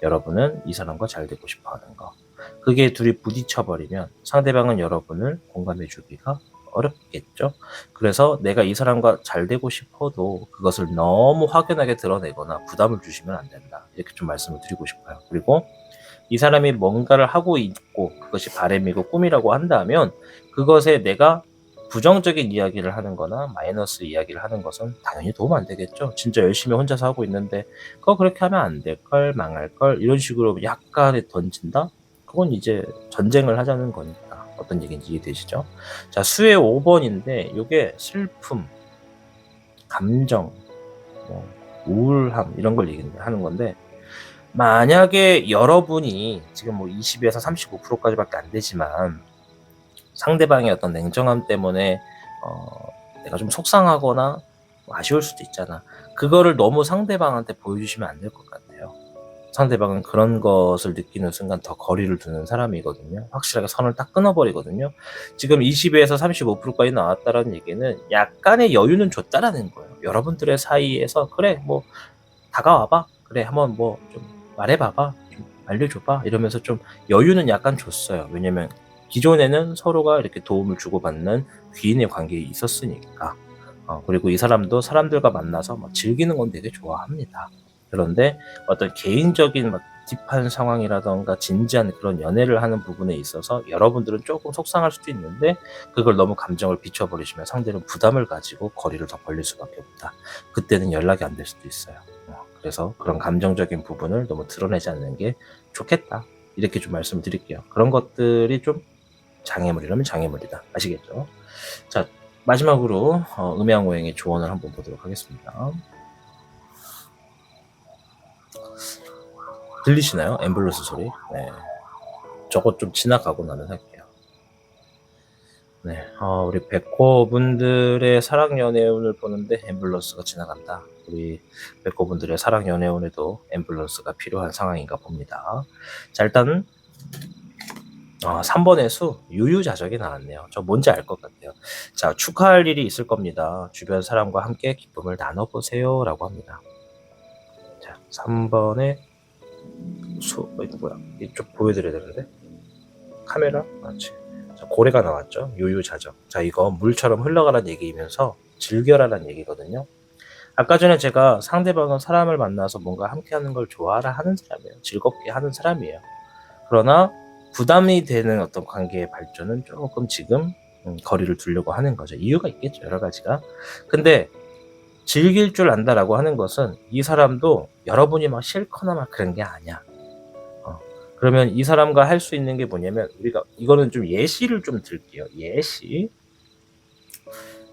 여러분은 이 사람과 잘 되고 싶어 하는 거. 그게 둘이 부딪혀버리면 상대방은 여러분을 공감해 주기가 어렵겠죠. 그래서 내가 이 사람과 잘 되고 싶어도 그것을 너무 확연하게 드러내거나 부담을 주시면 안 된다. 이렇게 좀 말씀을 드리고 싶어요. 그리고 이 사람이 뭔가를 하고 있고 그것이 바람이고 꿈이라고 한다면 그것에 내가 부정적인 이야기를 하는 거나 마이너스 이야기를 하는 것은 당연히 도움 안 되겠죠. 진짜 열심히 혼자서 하고 있는데 그거 그렇게 하면 안 될걸, 망할걸 이런 식으로 약간의 던진다? 그건 이제 전쟁을 하자는 거니까 어떤 얘기인지 이해되시죠? 자, 수의 5번인데 이게 슬픔, 감정, 뭐 우울함 이런 걸 얘기하는 건데 만약에 여러분이 지금 뭐 20에서 35%까지밖에 안 되지만 상대방의 어떤 냉정함 때문에 내가 좀 속상하거나 아쉬울 수도 있잖아. 그거를 너무 상대방한테 보여주시면 안 될 것 같아요. 상대방은 그런 것을 느끼는 순간 더 거리를 두는 사람이거든요. 확실하게 선을 딱 끊어버리거든요. 지금 20에서 35%까지 나왔다라는 얘기는 약간의 여유는 줬다라는 거예요. 여러분들의 사이에서 그래 뭐 다가와봐. 그래 한번 뭐 좀 말해봐봐. 좀 알려줘봐. 이러면서 좀 여유는 약간 줬어요. 왜냐면 기존에는 서로가 이렇게 도움을 주고받는 귀인의 관계에 있었으니까. 그리고 이 사람도 사람들과 만나서 막 즐기는 건 되게 좋아합니다. 그런데 어떤 개인적인 막 딥한 상황이라던가 진지한 그런 연애를 하는 부분에 있어서 여러분들은 조금 속상할 수도 있는데, 그걸 너무 감정을 비춰버리시면 상대는 부담을 가지고 거리를 더 벌릴 수밖에 없다. 그때는 연락이 안 될 수도 있어요. 그래서 그런 감정적인 부분을 너무 드러내지 않는 게 좋겠다, 이렇게 좀 말씀을 드릴게요. 그런 것들이 좀 장애물이라면 장애물이다, 아시겠죠? 자, 마지막으로 음양오행의 조언을 한번 보도록 하겠습니다. 들리시나요? 앰뷸런스 소리? 네. 저거 좀 지나가고 나면 할게요. 네. 우리 백호분들의 사랑연애운을 보는데 앰뷸런스가 지나간다. 우리 백호분들의 사랑연애운에도 앰뷸런스가 필요한 상황인가 봅니다. 자, 일단 3번의 수, 유유자적이 나왔네요. 저 뭔지 알 것 같아요. 자, 축하할 일이 있을 겁니다. 주변 사람과 함께 기쁨을 나눠보세요 라고 합니다. 자, 3번의 수, 이거 뭐야? 이쪽 보여드려야 되는데? 카메라? 맞지. 자, 고래가 나왔죠. 유유자적. 자, 이거 물처럼 흘러가라는 얘기이면서 즐겨라라는 얘기거든요. 아까 전에 제가 상대방은 사람을 만나서 뭔가 함께하는 걸 좋아하라 하는 사람이에요. 즐겁게 하는 사람이에요. 그러나 부담이 되는 어떤 관계의 발전은 조금 지금 거리를 두려고 하는 거죠. 이유가 있겠죠, 여러 가지가. 근데 즐길 줄 안다라고 하는 것은 이 사람도 여러분이 막 싫거나 막 그런 게 아니야. 그러면 이 사람과 할 수 있는 게 뭐냐면, 우리가 이거는 좀 예시를 좀 들게요. 예시.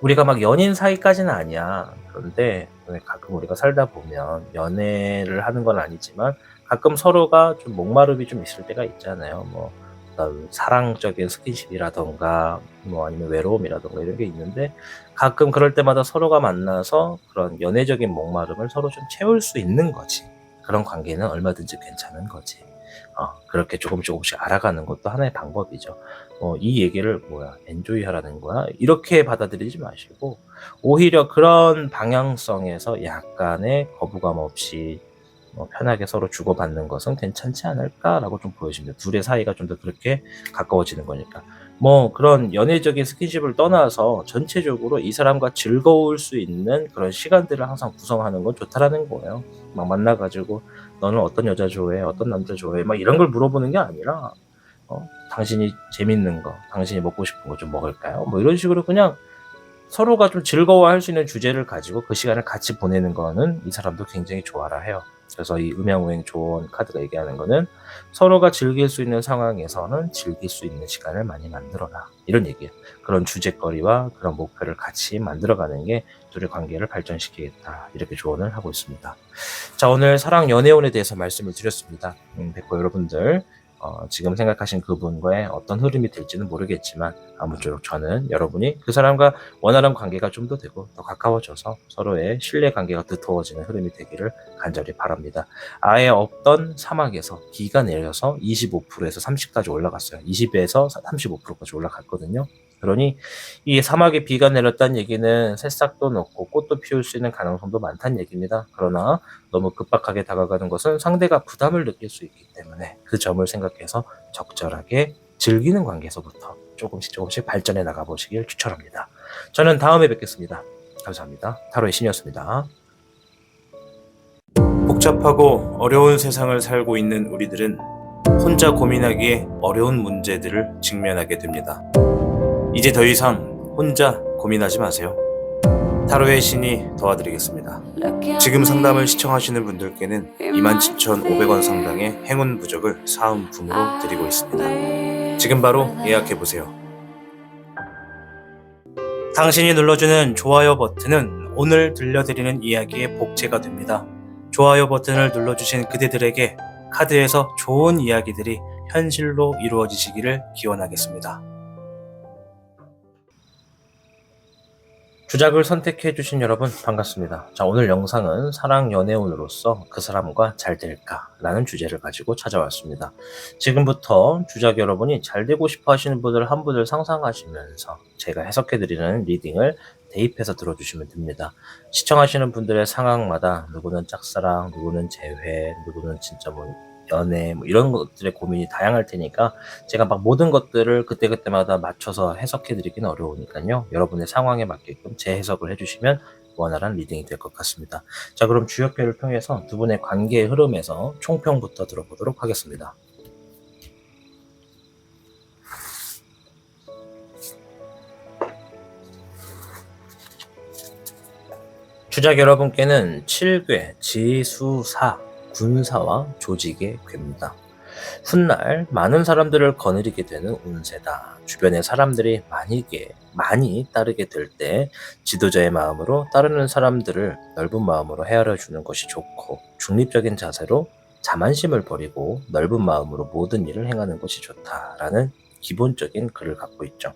우리가 막 연인 사이까지는 아니야. 그런데 가끔 우리가 살다 보면 연애를 하는 건 아니지만 가끔 서로가 좀 목마름이 좀 있을 때가 있잖아요. 뭐 사랑적인 스킨십이라던가 뭐 아니면 외로움이라던가 이런 게 있는데, 가끔 그럴 때마다 서로가 만나서 그런 연애적인 목마름을 서로 좀 채울 수 있는 거지. 그런 관계는 얼마든지 괜찮은 거지. 그렇게 조금씩 알아가는 것도 하나의 방법이죠. 이 얘기를 엔조이 하라는 거야? 이렇게 받아들이지 마시고, 오히려 그런 방향성에서 약간의 거부감 없이 편하게 서로 주고받는 것은 괜찮지 않을까라고 좀 보여집니다. 둘의 사이가 좀 더 그렇게 가까워지는 거니까. 그런 연애적인 스킨십을 떠나서 전체적으로 이 사람과 즐거울 수 있는 그런 시간들을 항상 구성하는 건 좋다라는 거예요. 막 만나가지고 너는 어떤 여자 좋아해? 어떤 남자 좋아해? 막 이런 걸 물어보는 게 아니라, 당신이 재밌는 거, 당신이 먹고 싶은 거 좀 먹을까요? 뭐 이런 식으로 그냥 서로가 좀 즐거워할 수 있는 주제를 가지고 그 시간을 같이 보내는 거는 이 사람도 굉장히 좋아라 해요. 그래서 이 음양오행 조언 카드가 얘기하는 거는, 서로가 즐길 수 있는 상황에서는 즐길 수 있는 시간을 많이 만들어라, 이런 얘기예요. 그런 주제거리와 그런 목표를 같이 만들어가는 게 둘의 관계를 발전시키겠다, 이렇게 조언을 하고 있습니다. 자, 오늘 사랑 연애운에 대해서 말씀을 드렸습니다. 백호 여러분들, 지금 생각하신 그분과의 어떤 흐름이 될지는 모르겠지만 아무쪼록 저는 여러분이 그 사람과 원활한 관계가 좀 더 되고 더 가까워져서 서로의 신뢰 관계가 두터워지는 흐름이 되기를 간절히 바랍니다. 아예 없던 사막에서 기가 내려서 25%에서 30까지 올라갔어요. 20에서 35%까지 올라갔거든요. 그러니 이 사막에 비가 내렸다는 얘기는 새싹도 넣고 꽃도 피울 수 있는 가능성도 많다는 얘기입니다. 그러나 너무 급박하게 다가가는 것은 상대가 부담을 느낄 수 있기 때문에 그 점을 생각해서 적절하게 즐기는 관계에서부터 조금씩 발전해 나가보시길 추천합니다. 저는 다음에 뵙겠습니다. 감사합니다. 타로의 신이었습니다. 복잡하고 어려운 세상을 살고 있는 우리들은 혼자 고민하기에 어려운 문제들을 직면하게 됩니다. 이제 더 이상 혼자 고민하지 마세요. 타로의 신이 도와드리겠습니다. 지금 상담을 시청하시는 분들께는 27,500원 상당의 행운 부적을 사은품으로 드리고 있습니다. 지금 바로 예약해보세요. 당신이 눌러주는 좋아요 버튼은 오늘 들려드리는 이야기의 복제가 됩니다. 좋아요 버튼을 눌러주신 그대들에게 카드에서 좋은 이야기들이 현실로 이루어지시기를 기원하겠습니다. 주작을 선택해주신 여러분 반갑습니다. 자, 오늘 영상은 사랑 연애운으로서 그 사람과 잘 될까라는 주제를 가지고 찾아왔습니다. 지금부터 주작 여러분이 잘 되고 싶어 하시는 분들 한 분을 상상하시면서 제가 해석해드리는 리딩을 대입해서 들어주시면 됩니다. 시청하시는 분들의 상황마다 누구는 짝사랑, 누구는 재회, 누구는 진짜 연애 뭐 이런 것들의 고민이 다양할 테니까 제가 막 모든 것들을 그때그때마다 맞춰서 해석해 드리기는 어려우니까요. 여러분의 상황에 맞게끔 재해석을 해 주시면 원활한 리딩이 될 것 같습니다. 자, 그럼 주역별을 통해서 두 분의 관계의 흐름에서 총평부터 들어보도록 하겠습니다. 주작 여러분께는 7궤, 지수사, 군사와 조직의 궤입니다. 훗날 많은 사람들을 거느리게 되는 운세다. 주변의 사람들이 많이 따르게 될 때 지도자의 마음으로 따르는 사람들을 넓은 마음으로 헤아려 주는 것이 좋고, 중립적인 자세로 자만심을 버리고 넓은 마음으로 모든 일을 행하는 것이 좋다라는 기본적인 글을 갖고 있죠.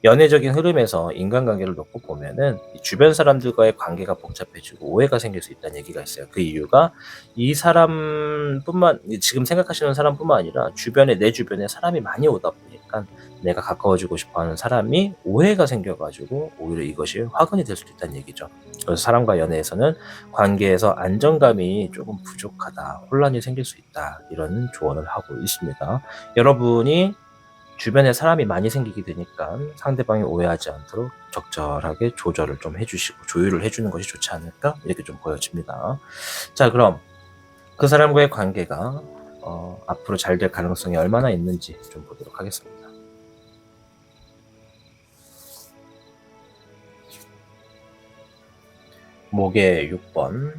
연애적인 흐름에서 인간관계를 놓고 보면은 주변 사람들과의 관계가 복잡해지고 오해가 생길 수 있다는 얘기가 있어요. 그 이유가 이 지금 생각하시는 사람뿐만 아니라 내 주변에 사람이 많이 오다 보니까 내가 가까워지고 싶어하는 사람이 오해가 생겨가지고 오히려 이것이 화근이 될 수도 있다는 얘기죠. 그래서 사람과 연애에서는 관계에서 안정감이 조금 부족하다, 혼란이 생길 수 있다, 이런 조언을 하고 있습니다. 여러분이 주변에 사람이 많이 생기게 되니까 상대방이 오해하지 않도록 적절하게 조절을 좀 해주시고 조율을 해주는 것이 좋지 않을까, 이렇게 좀 보여집니다. 자, 그럼 그 사람과의 관계가 앞으로 잘 될 가능성이 얼마나 있는지 좀 보도록 하겠습니다. 목의 6번,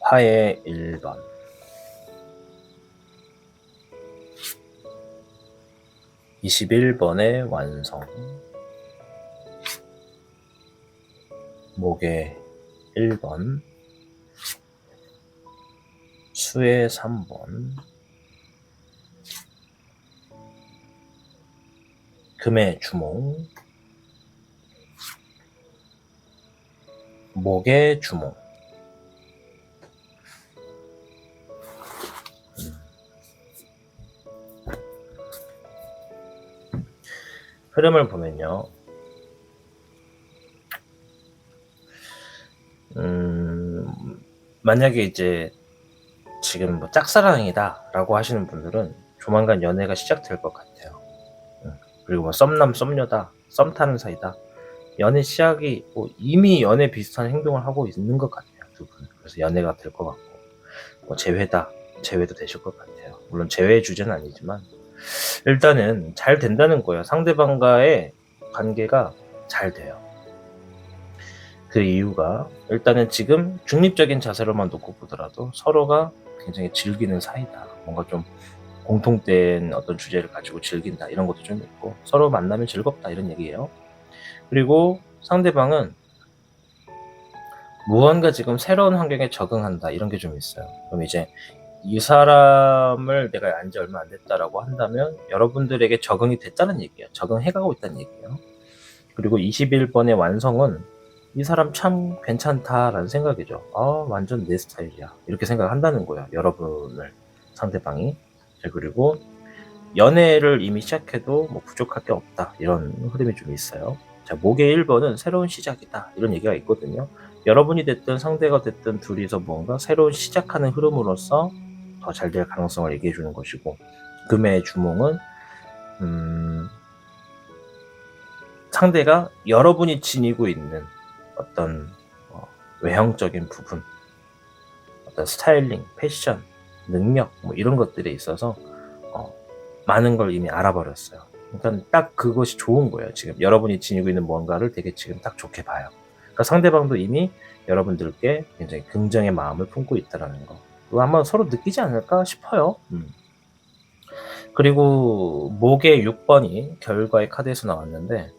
화의 1번, 21번의 완성, 목의 1번, 수의 3번, 금의 주몽, 목의 주몽. 흐름을 보면요. 만약에 이제 지금 뭐 짝사랑이다 라고 하시는 분들은 조만간 연애가 시작될 것 같아요. 그리고 뭐 썸남 썸녀다, 썸 타는 사이다, 연애 시작이 이미 연애 비슷한 행동을 하고 있는 것 같아요, 두 분. 그래서 연애가 될 것 같고, 뭐 재회도 되실 것 같아요. 물론 재회의 주제는 아니지만 일단은 잘 된다는 거예요. 상대방과의 관계가 잘 돼요. 그 이유가 일단은 지금 중립적인 자세로만 놓고 보더라도 서로가 굉장히 즐기는 사이다, 뭔가 좀 공통된 어떤 주제를 가지고 즐긴다, 이런 것도 좀 있고, 서로 만나면 즐겁다, 이런 얘기예요. 그리고 상대방은 무언가 지금 새로운 환경에 적응한다, 이런 게 좀 있어요. 그럼 이제 이 사람을 내가 안지 얼마 안 됐다라고 한다면 여러분들에게 적응이 됐다는 얘기예요. 적응해가고 있다는 얘기예요. 그리고 21번의 완성은 이 사람 참 괜찮다라는 생각이죠. 완전 내 스타일이야, 이렇게 생각한다는 거예요, 여러분을 상대방이. 그리고 연애를 이미 시작해도 뭐 부족할 게 없다, 이런 흐름이 좀 있어요. 자, 목의 1번은 새로운 시작이다, 이런 얘기가 있거든요. 여러분이 됐든 상대가 됐든 둘이서 뭔가 새로운 시작하는 흐름으로서 더 잘 될 가능성을 얘기해 주는 것이고, 금의 주몽은 상대가 여러분이 지니고 있는 어떤 외형적인 부분, 어떤 스타일링, 패션, 능력, 뭐 이런 것들에 있어서 많은 걸 이미 알아버렸어요. 그러니까 딱 그것이 좋은 거예요. 지금 여러분이 지니고 있는 뭔가를 되게 지금 딱 좋게 봐요. 그러니까 상대방도 이미 여러분들께 굉장히 긍정의 마음을 품고 있다는 거, 그거 아마 서로 느끼지 않을까 싶어요. 그리고 목의 6번이 결과의 카드에서 나왔는데,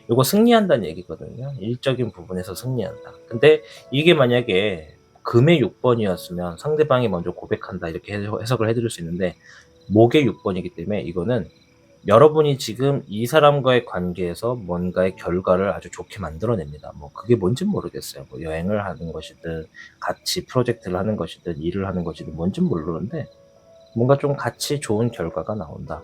이거 승리한다는 얘기거든요. 일적인 부분에서 승리한다. 근데 이게 만약에 금의 6번이었으면 상대방이 먼저 고백한다, 이렇게 해석을 해드릴 수 있는데, 목의 6번이기 때문에 이거는 여러분이 지금 이 사람과의 관계에서 뭔가의 결과를 아주 좋게 만들어냅니다. 뭐 그게 뭔진 모르겠어요. 뭐 여행을 하는 것이든 같이 프로젝트를 하는 것이든 일을 하는 것이든 뭔진 모르는데, 뭔가 좀 같이 좋은 결과가 나온다,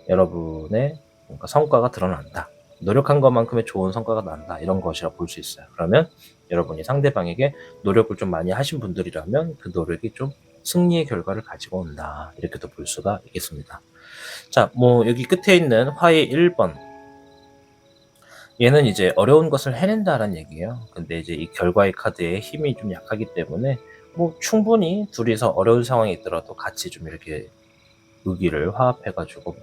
여러분의 뭔가 성과가 드러난다, 노력한 것만큼의 좋은 성과가 난다, 이런 것이라 볼 수 있어요. 그러면 여러분이 상대방에게 노력을 좀 많이 하신 분들이라면 그 노력이 좀 승리의 결과를 가지고 온다, 이렇게도 볼 수가 있겠습니다. 자, 여기 끝에 있는 화의 1번, 얘는 이제 어려운 것을 해낸다라는 얘기예요. 근데 이제 이 결과의 카드에 힘이 좀 약하기 때문에 충분히 둘이서 어려운 상황이 있더라도 같이 좀 이렇게 의기를 화합해가지고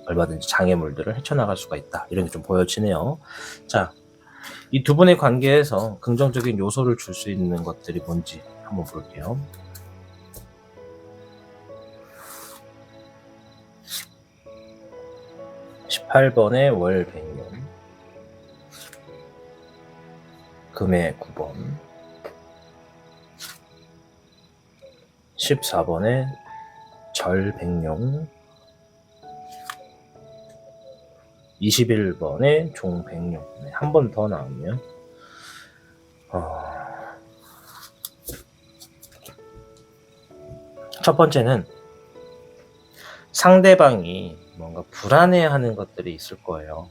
얼마든지 장애물들을 헤쳐나갈 수가 있다, 이런 게 좀 보여지네요. 자, 이 두 분의 관계에서 긍정적인 요소를 줄 수 있는 것들이 뭔지 한번 볼게요. 18번의 월백룡, 금의 9번, 14번의 절백룡, 21번의 종백룡. 한 번 더 나왔네요. 첫 번째는 상대방이 뭔가 불안해하는 것들이 있을 거예요.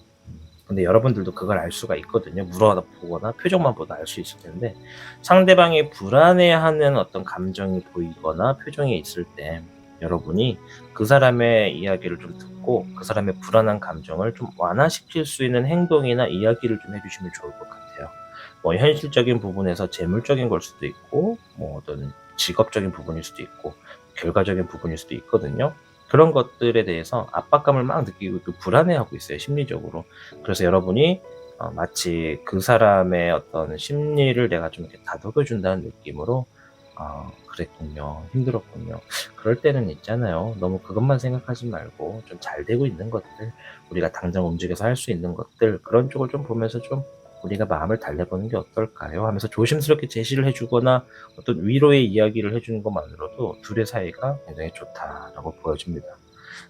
근데 여러분들도 그걸 알 수가 있거든요. 물어보거나 표정만 보다 알 수 있을 텐데, 상대방이 불안해하는 어떤 감정이 보이거나 표정이 있을 때 여러분이 그 사람의 이야기를 좀 듣고 그 사람의 불안한 감정을 좀 완화시킬 수 있는 행동이나 이야기를 좀 해주시면 좋을 것 같아요. 현실적인 부분에서 재물적인 걸 수도 있고, 어떤 직업적인 부분일 수도 있고, 결과적인 부분일 수도 있거든요. 그런 것들에 대해서 압박감을 막 느끼고 불안해하고 있어요, 심리적으로. 그래서 여러분이 마치 그 사람의 어떤 심리를 내가 좀 이렇게 다독여준다는 느낌으로, 그랬군요, 힘들었군요. 그럴 때는 있잖아요, 너무 그것만 생각하지 말고 좀 잘 되고 있는 것들, 우리가 당장 움직여서 할 수 있는 것들, 그런 쪽을 좀 보면서 좀 우리가 마음을 달래보는 게 어떨까요? 하면서 조심스럽게 제시를 해주거나 어떤 위로의 이야기를 해주는 것만으로도 둘의 사이가 굉장히 좋다라고 보여집니다.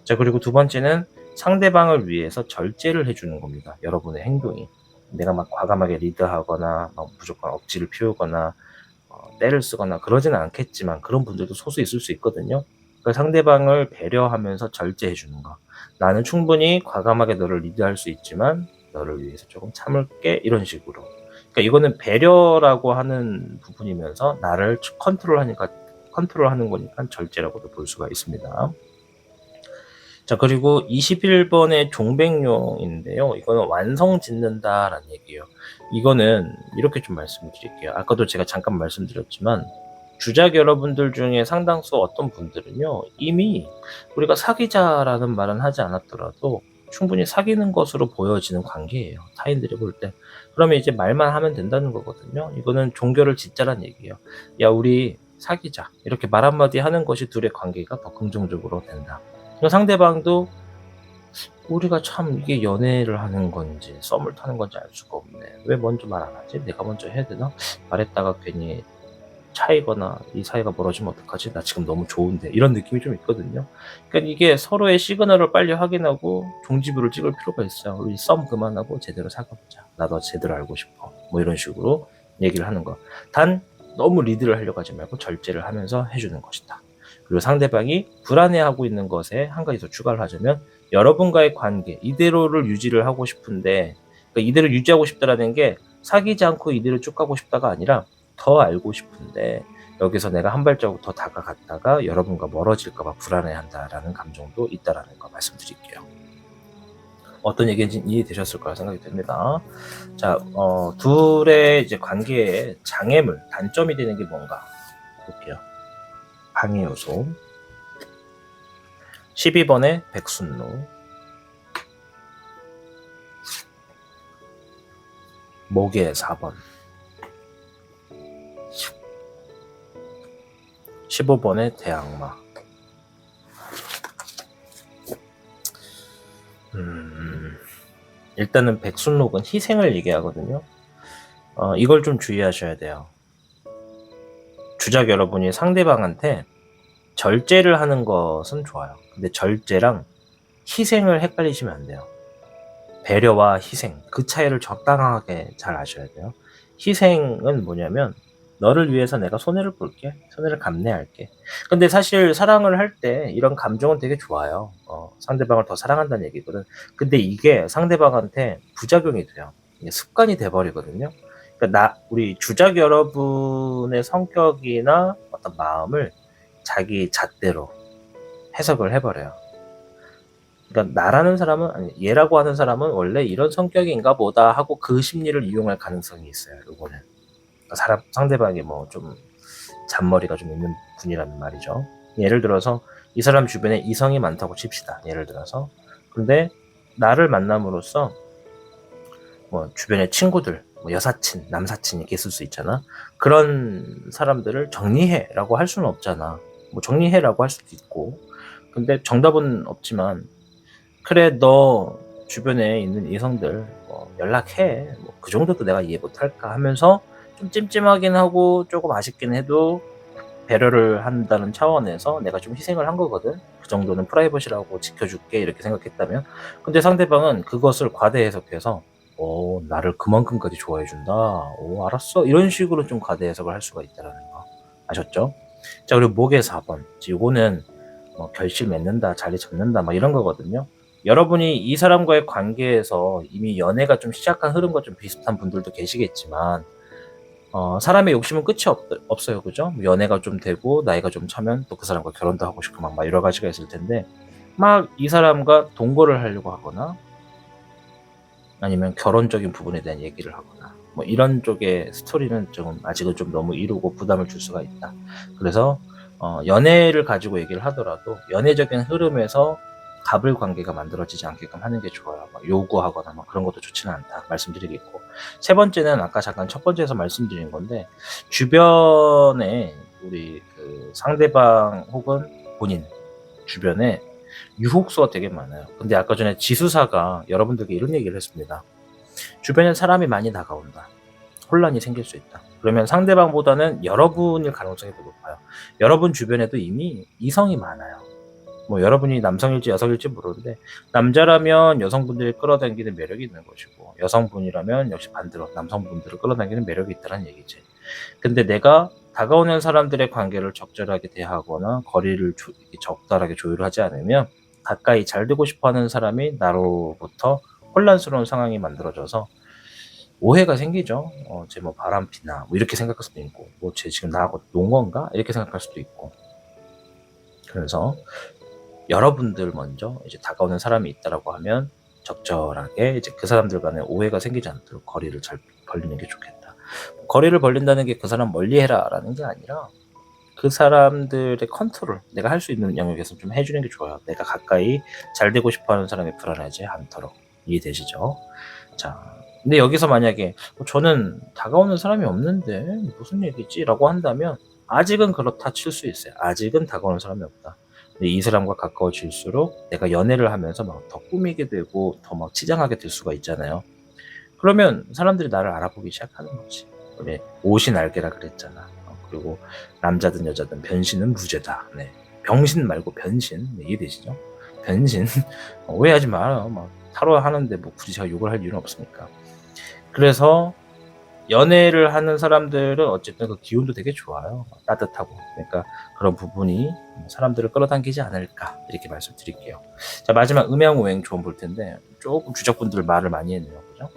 자, 그리고 두 번째는 상대방을 위해서 절제를 해주는 겁니다. 여러분의 행동이. 내가 막 과감하게 리드하거나 무조건 억지를 피우거나 때를 쓰거나 그러지는 않겠지만, 그런 분들도 소수 있을 수 있거든요. 그러니까 상대방을 배려하면서 절제해주는 거. 나는 충분히 과감하게 너를 리드할 수 있지만 너를 위해서 조금 참을게, 이런 식으로. 그러니까 이거는 배려라고 하는 부분이면서 나를 컨트롤하는 거니까 절제라고도 볼 수가 있습니다. 자, 그리고 21번의 종백룡인데요. 이거는 완성 짓는다라는 얘기예요. 이거는 이렇게 좀 말씀을 드릴게요. 아까도 제가 잠깐 말씀드렸지만, 주작 여러분들 중에 상당수 어떤 분들은요, 이미 우리가 사귀자라는 말은 하지 않았더라도 충분히 사귀는 것으로 보여지는 관계예요, 타인들이 볼 때. 그러면 이제 말만 하면 된다는 거거든요. 이거는 종교를 짓자란 얘기예요. 야, 우리 사귀자, 이렇게 말 한마디 하는 것이 둘의 관계가 더 긍정적으로 된다. 상대방도 우리가 참 이게 연애를 하는 건지 썸을 타는 건지 알 수가 없네, 왜 먼저 말 안 하지? 내가 먼저 해야 되나? 말했다가 괜히 차이거나 이 사이가 멀어지면 어떡하지? 나 지금 너무 좋은데, 이런 느낌이 좀 있거든요. 그러니까 이게 서로의 시그널을 빨리 확인하고 종지부를 찍을 필요가 있어요. 우리 썸 그만하고 제대로 사귀어보자, 나 너 제대로 알고 싶어, 이런 식으로 얘기를 하는 거. 단 너무 리드를 하려고 하지 말고 절제를 하면서 해주는 것이다. 그리고 상대방이 불안해하고 있는 것에 한 가지 더 추가를 하자면, 여러분과의 관계 이대로를 유지를 하고 싶은데, 그러니까 이대로 유지하고 싶다라는 게 사귀지 않고 이대로 쭉 가고 싶다가 아니라 더 알고 싶은데, 여기서 내가 한 발자국 더 다가갔다가 여러분과 멀어질까봐 불안해한다라는 감정도 있다라는 거 말씀드릴게요. 어떤 얘기인지 이해되셨을 거라 생각이 됩니다. 자, 둘의 이제 관계에 장애물, 단점이 되는 게 뭔가 볼게요. 방해 요소. 12번의 백순로, 목의 4번, 15번의 대악마. 일단은 백순록은 희생을 얘기하거든요. 이걸 좀 주의하셔야 돼요. 주작 여러분이 상대방한테 절제를 하는 것은 좋아요. 근데 절제랑 희생을 헷갈리시면 안 돼요. 배려와 희생, 그 차이를 적당하게 잘 아셔야 돼요. 희생은 뭐냐면, 너를 위해서 내가 손해를 볼게. 손해를 감내할게. 근데 사실 사랑을 할 때 이런 감정은 되게 좋아요. 상대방을 더 사랑한다는 얘기거든. 근데 이게 상대방한테 부작용이 돼요. 이게 습관이 돼버리거든요. 그러니까 우리 주작 여러분의 성격이나 어떤 마음을 자기 잣대로 해석을 해버려요. 그러니까 나라는 사람은, 아니 얘라고 하는 사람은 원래 이런 성격인가 보다 하고 그 심리를 이용할 가능성이 있어요. 요거는 그러니까 상대방이 뭐 좀 잔머리가 좀 있는 분이라는 말이죠. 예를 들어서 이 사람 주변에 이성이 많다고 칩시다. 예를 들어서. 근데 나를 만남으로써 뭐 주변에 친구들, 뭐 여사친, 남사친 이렇게 있을 수 있잖아. 그런 사람들을 정리해라고 할 수는 없잖아. 뭐 정리해라고 할 수도 있고. 근데 정답은 없지만 그래 너 주변에 있는 이성들 뭐 연락해. 뭐 그 정도도 내가 이해 못할까 하면서 좀 찜찜하긴 하고 조금 아쉽긴 해도 배려를 한다는 차원에서 내가 좀 희생을 한 거거든. 그 정도는 프라이버시라고 지켜줄게 이렇게 생각했다면. 근데 상대방은 그것을 과대 해석해서 나를 그만큼까지 좋아해준다. 알았어. 이런 식으로 좀 과대 해석을 할 수가 있다는 거. 아셨죠? 자, 그리고 목의 4번. 이거는 뭐 결실 맺는다, 자리 잡는다, 막 이런 거거든요. 여러분이 이 사람과의 관계에서 이미 연애가 좀 시작한 흐름과 좀 비슷한 분들도 계시겠지만, 사람의 욕심은 끝이 없어요. 그죠? 연애가 좀 되고, 나이가 좀 차면 또 그 사람과 결혼도 하고 싶고, 막 여러 가지가 있을 텐데, 막 이 사람과 동거를 하려고 하거나, 아니면 결혼적인 부분에 대한 얘기를 하거나, 뭐 이런 쪽의 스토리는 좀 아직은 좀 너무 이루고 부담을 줄 수가 있다. 그래서, 연애를 가지고 얘기를 하더라도, 연애적인 흐름에서 갑을 관계가 만들어지지 않게끔 하는 게 좋아요. 막 요구하거나 막 그런 것도 좋지는 않다 말씀드리겠고, 세 번째는 아까 잠깐 첫 번째에서 말씀드린 건데, 주변에 우리 그 상대방 혹은 본인 주변에 유혹수가 되게 많아요. 근데 아까 전에 지수사가 여러분들께 이런 얘기를 했습니다. 주변에 사람이 많이 다가온다. 혼란이 생길 수 있다. 그러면 상대방보다는 여러분일 가능성이 더 높아요. 여러분 주변에도 이미 이성이 많아요. 뭐 여러분이 남성일지 여성일지 모르는데, 남자라면 여성분들이 끌어당기는 매력이 있는 것이고, 여성분이라면 역시 반대로 남성분들을 끌어당기는 매력이 있다는 얘기지. 근데 내가 다가오는 사람들의 관계를 적절하게 대하거나 거리를 적절하게 조율하지 않으면 가까이 잘 되고 싶어하는 사람이 나로부터 혼란스러운 상황이 만들어져서 오해가 생기죠. 쟤 뭐 바람피나 뭐 이렇게 생각할 수도 있고, 뭐 쟤 지금 나하고 논 건가 이렇게 생각할 수도 있고. 그래서 여러분들 먼저 이제 다가오는 사람이 있다라고 하면 적절하게 이제 그 사람들 간에 오해가 생기지 않도록 거리를 잘 벌리는 게 좋겠다. 거리를 벌린다는 게 그 사람 멀리 해라라는 게 아니라 그 사람들의 컨트롤, 내가 할 수 있는 영역에서 좀 해주는 게 좋아요. 내가 가까이 잘 되고 싶어하는 사람이 불안하지 않도록. 이해되시죠? 자, 근데 여기서 만약에 저는 다가오는 사람이 없는데 무슨 얘기지? 라고 한다면 아직은 그렇다 칠 수 있어요. 아직은 다가오는 사람이 없다. 근데 이 사람과 가까워질수록 내가 연애를 하면서 막 더 꾸미게 되고 더 막 치장하게 될 수가 있잖아요. 그러면 사람들이 나를 알아보기 시작하는 거지. 우리 옷이 날개라 그랬잖아. 그리고 남자든 여자든 변신은 무죄다. 네. 병신 말고 변신. 네, 이해되시죠? 변신. 오해하지 마요. 막 타로 하는데 뭐 굳이 제가 욕을 할 이유는 없으니까. 그래서 연애를 하는 사람들은 어쨌든 그 기운도 되게 좋아요. 따뜻하고. 그러니까 그런 부분이 사람들을 끌어당기지 않을까 이렇게 말씀드릴게요. 자, 마지막 음양오행 조언 볼 텐데 조금 주적분들 말을 많이 했네요. 그죠?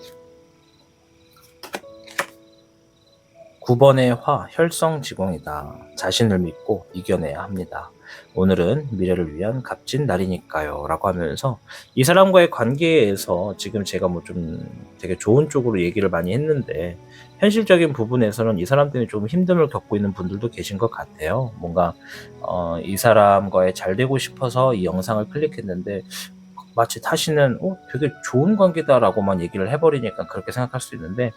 9번의 화, 혈성지공이다. 자신을 믿고 이겨내야 합니다. 오늘은 미래를 위한 값진 날이니까요. 라고 하면서 이 사람과의 관계에서 지금 제가 뭐 좀 되게 좋은 쪽으로 얘기를 많이 했는데, 현실적인 부분에서는 이 사람 때문에 좀 힘듦을 겪고 있는 분들도 계신 것 같아요. 뭔가 이 사람과의 잘 되고 싶어서 이 영상을 클릭했는데 마치 타시는 되게 좋은 관계다라고만 얘기를 해버리니까 그렇게 생각할 수 있는데,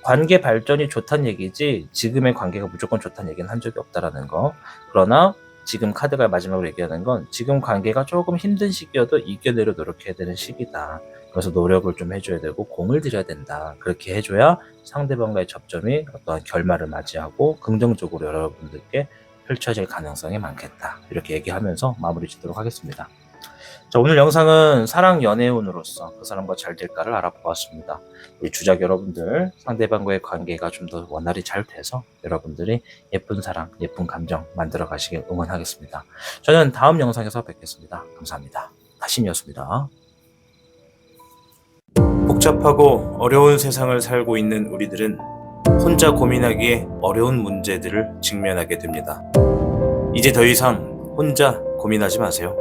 관계 발전이 좋다는 얘기지 지금의 관계가 무조건 좋다는 얘기는 한 적이 없다라는 거. 그러나 지금 카드가 마지막으로 얘기하는 건 지금 관계가 조금 힘든 시기여도 이겨내려 노력해야 되는 시기다. 그래서 노력을 좀 해줘야 되고 공을 들여야 된다. 그렇게 해줘야 상대방과의 접점이 어떠한 결말을 맞이하고 긍정적으로 여러분들께 펼쳐질 가능성이 많겠다. 이렇게 얘기하면서 마무리 짓도록 하겠습니다. 자, 오늘 영상은 사랑 연애운으로서 그 사람과 잘 될까를 알아보았습니다. 우리 주작 여러분들, 상대방과의 관계가 좀 더 원활히 잘 돼서 여러분들이 예쁜 사랑, 예쁜 감정 만들어 가시길 응원하겠습니다. 저는 다음 영상에서 뵙겠습니다. 감사합니다. 다신이었습니다. 복잡하고 어려운 세상을 살고 있는 우리들은 혼자 고민하기에 어려운 문제들을 직면하게 됩니다. 이제 더 이상 혼자 고민하지 마세요.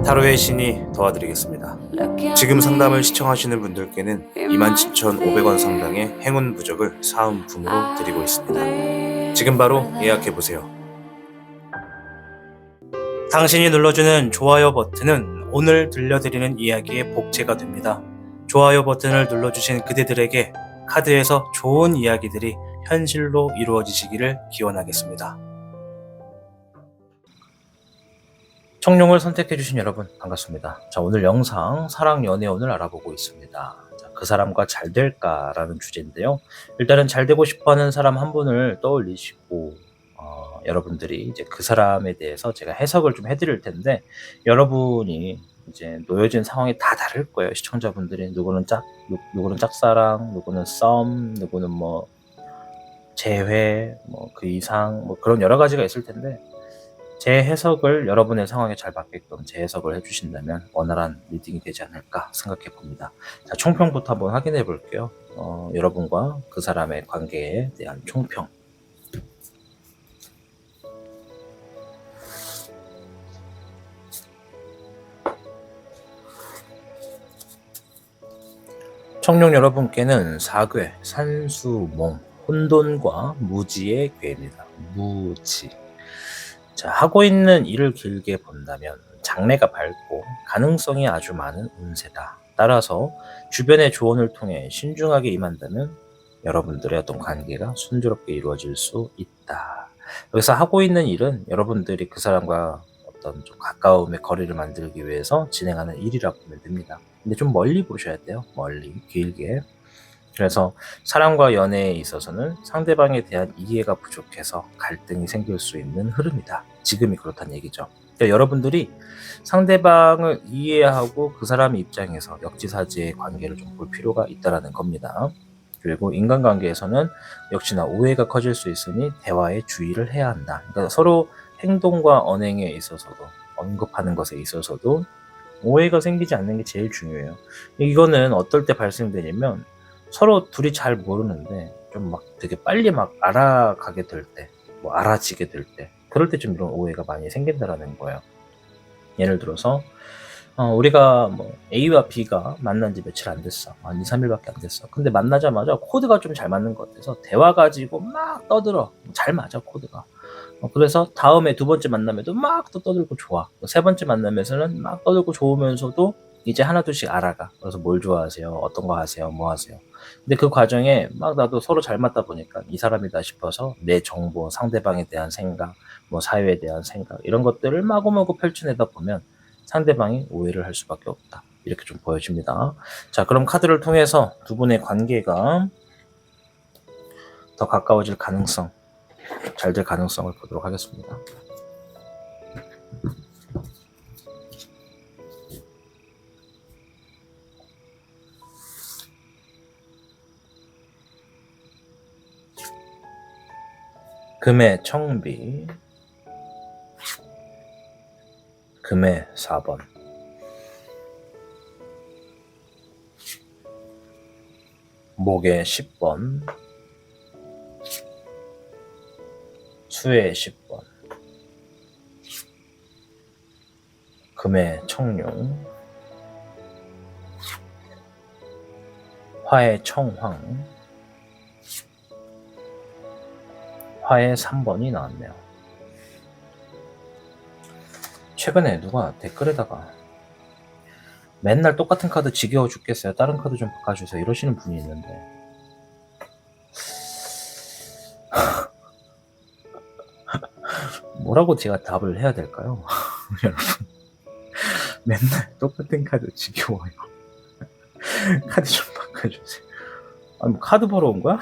타로의 신이 도와드리겠습니다. 지금 상담을 시청하시는 분들께는 27,500원 상당의 행운 부적을 사은품으로 드리고 있습니다. 지금 바로 예약해보세요. 당신이 눌러주는 좋아요 버튼은 오늘 들려드리는 이야기의 복제가 됩니다. 좋아요 버튼을 눌러주신 그대들에게 카드에서 좋은 이야기들이 현실로 이루어지시기를 기원하겠습니다. 청룡을 선택해주신 여러분 반갑습니다. 자, 오늘 영상 사랑 연애운을 알아보고 있습니다. 자, 그 사람과 잘 될까라는 주제인데요. 일단은 잘 되고 싶어하는 사람 한 분을 떠올리시고 여러분들이 이제 그 사람에 대해서 제가 해석을 좀 해드릴 텐데 여러분이 이제 놓여진 상황이 다 다를 거예요. 시청자분들이 누구는 짝사랑, 누구는 썸, 누구는 뭐 재회, 뭐 그 이상 뭐 그런 여러 가지가 있을 텐데. 제 해석을 여러분의 상황에 잘 맞게끔 제 해석을 해주신다면 원활한 리딩이 되지 않을까 생각해 봅니다. 자, 총평부터 한번 확인해 볼게요. 여러분과 그 사람의 관계에 대한 총평. 청룡 여러분께는 사괴, 산수몽, 혼돈과 무지의 괴입니다. 무지. 자, 하고 있는 일을 길게 본다면 장래가 밝고 가능성이 아주 많은 운세다. 따라서 주변의 조언을 통해 신중하게 임한다면 여러분들의 어떤 관계가 순조롭게 이루어질 수 있다. 여기서 하고 있는 일은 여러분들이 그 사람과 어떤 좀 가까움의 거리를 만들기 위해서 진행하는 일이라고 보면 됩니다. 근데 좀 멀리 보셔야 돼요. 멀리, 길게. 그래서 사랑과 연애에 있어서는 상대방에 대한 이해가 부족해서 갈등이 생길 수 있는 흐름이다. 지금이 그렇다는 얘기죠. 그러니까 여러분들이 상대방을 이해하고 그 사람의 입장에서 역지사지의 관계를 좀 볼 필요가 있다는 겁니다. 그리고 인간관계에서는 역시나 오해가 커질 수 있으니 대화에 주의를 해야 한다. 그러니까 서로 행동과 언행에 있어서도 언급하는 것에 있어서도 오해가 생기지 않는 게 제일 중요해요. 이거는 어떨 때 발생되냐면 서로 둘이 잘 모르는데 좀 막 되게 빨리 막 알아가게 될 때, 뭐 알아지게 될 때, 그럴 때 좀 이런 오해가 많이 생긴다라는 거예요. 예를 들어서 우리가 뭐 A와 B가 만난 지 며칠 안 됐어. 한 2, 3일밖에 안 됐어. 근데 만나자마자 코드가 좀 잘 맞는 것 같아서 대화 가지고 막 떠들어. 잘 맞아, 코드가. 그래서 다음에 두 번째 만남에도 막 또 떠들고 좋아. 세 번째 만남에서는 막 떠들고 좋으면서도 이제 하나둘씩 알아가. 그래서 뭘 좋아하세요? 어떤 거 하세요? 뭐 하세요? 근데 그 과정에 막 나도 서로 잘 맞다 보니까 이 사람이다 싶어서 내 정보, 상대방에 대한 생각, 뭐 사회에 대한 생각 이런 것들을 마구마구 펼쳐내다 보면 상대방이 오해를 할 수밖에 없다. 이렇게 좀 보여집니다. 자, 그럼 카드를 통해서 두 분의 관계가 더 가까워질 가능성, 잘 될 가능성을 보도록 하겠습니다. 금의 청비, 금의 4번, 목의 10번, 수의 10번, 금의 청룡, 화의 청황, 화의 3번이 나왔네요. 최근에 누가 댓글에다가 맨날 똑같은 카드 지겨워 죽겠어요. 다른 카드 좀 바꿔주세요. 이러시는 분이 있는데 뭐라고 제가 답을 해야 될까요? 여러분 맨날 똑같은 카드 지겨워요. 카드 좀 바꿔주세요. 아니 뭐 카드 보러 온 거야?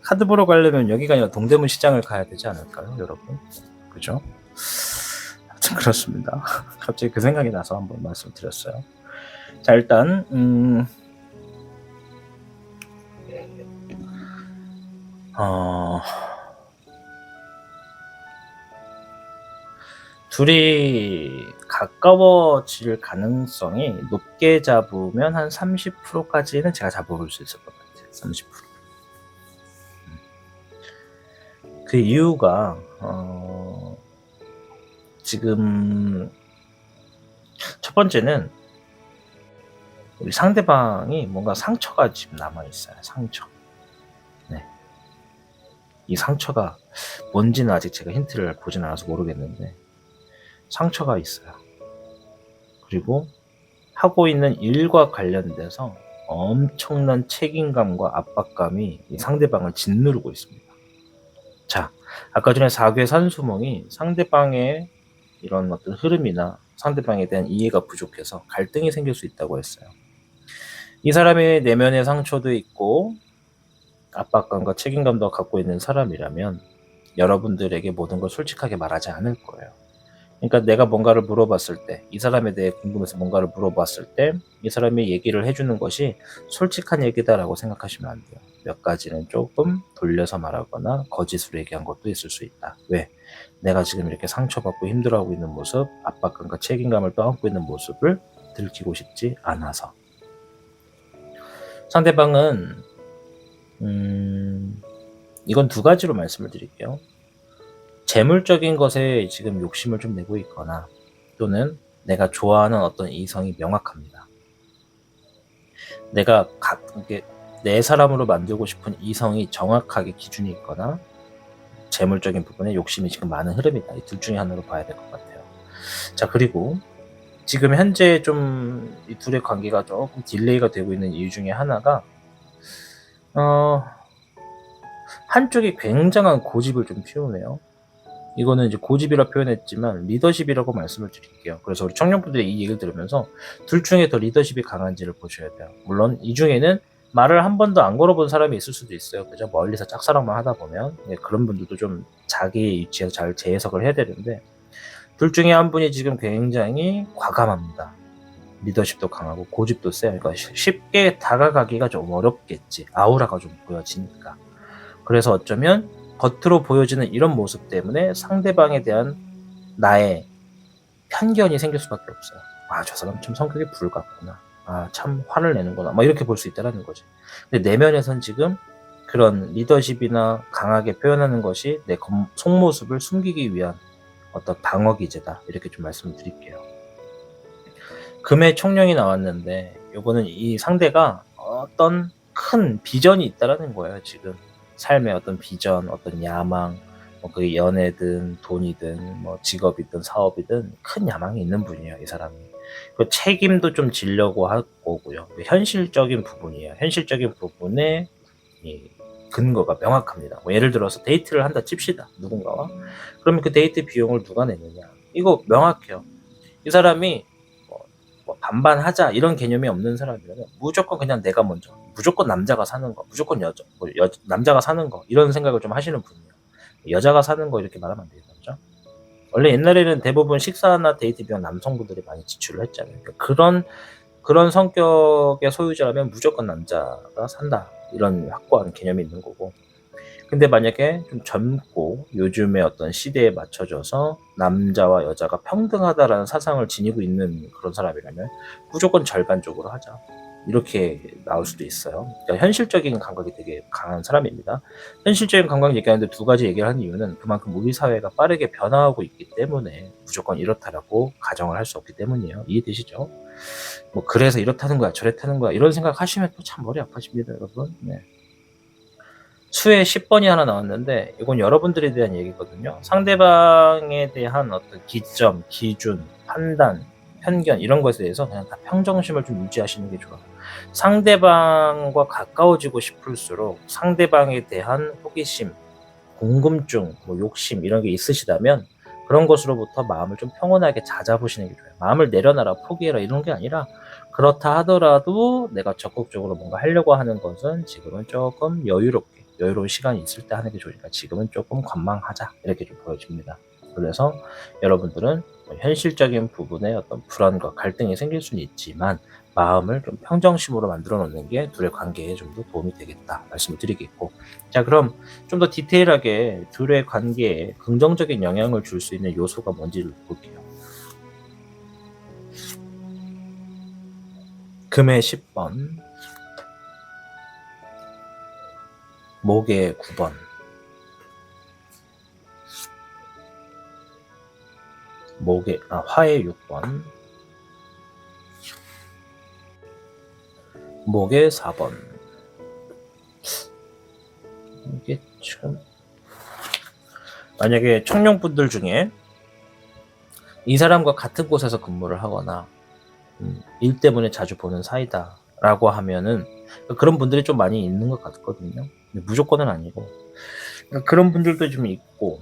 카드 보러 가려면 여기가 아니라 동대문 시장을 가야 되지 않을까요, 여러분? 그죠? 그렇습니다. 갑자기 그 생각이 나서 한번 말씀드렸어요. 자, 일단 둘이 가까워질 가능성이 높게 잡으면 한 30%까지는 제가 잡아볼 수 있을 것 같아요. 30%. 그 이유가 지금 첫 번째는 우리 상대방이 뭔가 상처가 지금 남아있어요. 상처. 네. 이 상처가 뭔지는 아직 제가 힌트를 보진 않아서 모르겠는데 상처가 있어요. 그리고 하고 있는 일과 관련돼서 엄청난 책임감과 압박감이 이 상대방을 짓누르고 있습니다. 자, 아까 전에 4괴 산수몽이 상대방의 이런 어떤 흐름이나 상대방에 대한 이해가 부족해서 갈등이 생길 수 있다고 했어요. 이 사람의 내면의 상처도 있고 압박감과 책임감도 갖고 있는 사람이라면 여러분들에게 모든 걸 솔직하게 말하지 않을 거예요. 그러니까 내가 뭔가를 물어봤을 때, 이 사람에 대해 궁금해서 뭔가를 물어봤을 때 이 사람이 얘기를 해주는 것이 솔직한 얘기다라고 생각하시면 안 돼요. 몇 가지는 조금 돌려서 말하거나 거짓으로 얘기한 것도 있을 수 있다. 왜? 내가 지금 이렇게 상처받고 힘들어하고 있는 모습, 압박감과 책임감을 떠안고 있는 모습을 들키고 싶지 않아서. 상대방은 이건 두 가지로 말씀을 드릴게요. 재물적인 것에 지금 욕심을 좀 내고 있거나 또는 내가 좋아하는 어떤 이성이 명확합니다. 내가 내 사람으로 만들고 싶은 이성이 정확하게 기준이 있거나 재물적인 부분에 욕심이 지금 많은 흐름이다. 이 둘 중에 하나로 봐야 될 것 같아요. 자, 그리고 지금 현재 좀 이 둘의 관계가 조금 딜레이가 되고 있는 이유 중에 하나가 한쪽이 굉장한 고집을 좀 피우네요. 이거는 이제 고집이라 표현했지만 리더십이라고 말씀을 드릴게요. 그래서 우리 청년분들이 이 얘기를 들으면서 둘 중에 더 리더십이 강한지를 보셔야 돼요. 물론 이 중에는 말을 한 번도 안 걸어본 사람이 있을 수도 있어요. 그죠? 멀리서 짝사랑만 하다 보면 그런 분들도 좀 자기의 위치에서 잘 재해석을 해야 되는데 둘 중에 한 분이 지금 굉장히 과감합니다. 리더십도 강하고 고집도 세요. 그러니까 쉽게 다가가기가 좀 어렵겠지. 아우라가 좀 보여지니까. 그래서 어쩌면 겉으로 보여지는 이런 모습 때문에 상대방에 대한 나의 편견이 생길 수밖에 없어요. 아, 저 사람 참 성격이 불같구나. 아, 참 화를 내는구나. 막 이렇게 볼 수 있다는 거지. 근데 내면에선 지금 그런 리더십이나 강하게 표현하는 것이 내 속모습을 숨기기 위한 어떤 방어 기제다. 이렇게 좀 말씀을 드릴게요. 금의 총령이 나왔는데 요거는 이 상대가 어떤 큰 비전이 있다라는 거예요. 지금 삶의 어떤 비전, 어떤 야망, 뭐 그게 연애든 돈이든 뭐 직업이든 사업이든 큰 야망이 있는 분이에요. 이 사람이. 그 책임도 좀 지려고 할 거고요. 현실적인 부분이에요. 현실적인 부분에 이 근거가 명확합니다. 뭐 예를 들어서 데이트를 한다 칩시다. 누군가와. 그러면 그 데이트 비용을 누가 내느냐. 이거 명확해요. 이 사람이 뭐 반반 하자 이런 개념이 없는 사람이라면 무조건 그냥 내가 먼저, 무조건 남자가 사는 거, 무조건 남자가 사는 거 이런 생각을 좀 하시는 분이에요. 여자가 사는 거 이렇게 말하면 안 되겠죠. 원래 옛날에는 대부분 식사나 데이트 비용 남성분들이 많이 지출을 했잖아요. 그러니까 그런 성격의 소유자라면 무조건 남자가 산다 이런 확고한 개념이 있는 거고. 근데 만약에 좀 젊고 요즘의 어떤 시대에 맞춰져서 남자와 여자가 평등하다라는 사상을 지니고 있는 그런 사람이라면 무조건 절반적으로 하자. 이렇게 나올 수도 있어요. 그러니까 현실적인 감각이 되게 강한 사람입니다. 현실적인 감각 얘기하는데 두 가지 얘기를 하는 이유는 그만큼 우리 사회가 빠르게 변화하고 있기 때문에 무조건 이렇다라고 가정을 할 수 없기 때문이에요. 이해되시죠? 뭐 그래서 이렇다는 거야 저렇다는 거야 이런 생각 하시면 또 참 머리 아파집니다, 여러분. 네. 수에 10번이 하나 나왔는데 이건 여러분들에 대한 얘기거든요. 상대방에 대한 어떤 기점, 기준, 판단, 편견 이런 것에 대해서 그냥 다 평정심을 좀 유지하시는 게 좋아요. 상대방과 가까워지고 싶을수록 상대방에 대한 호기심, 궁금증, 뭐 욕심 이런 게 있으시다면 그런 것으로부터 마음을 좀 평온하게 다잡으시는 게 좋아요. 마음을 내려놔라, 포기해라 이런 게 아니라 그렇다 하더라도 내가 적극적으로 뭔가 하려고 하는 것은 지금은 조금 여유로운 시간이 있을 때 하는 게 좋으니까 지금은 조금 관망하자 이렇게 좀 보여집니다. 그래서 여러분들은 현실적인 부분에 어떤 불안과 갈등이 생길 수는 있지만 마음을 좀 평정심으로 만들어 놓는 게 둘의 관계에 좀 더 도움이 되겠다 말씀을 드리겠고, 자 그럼 좀 더 디테일하게 둘의 관계에 긍정적인 영향을 줄 수 있는 요소가 뭔지를 볼게요. 금의 10번, 목의 9번, 화의 6번, 목의 4번. 이게 참, 만약에 청룡분들 중에 이 사람과 같은 곳에서 근무를 하거나 일 때문에 자주 보는 사이다 라고 하면은 그런 분들이 좀 많이 있는 것 같거든요. 무조건은 아니고 그런 분들도 좀 있고,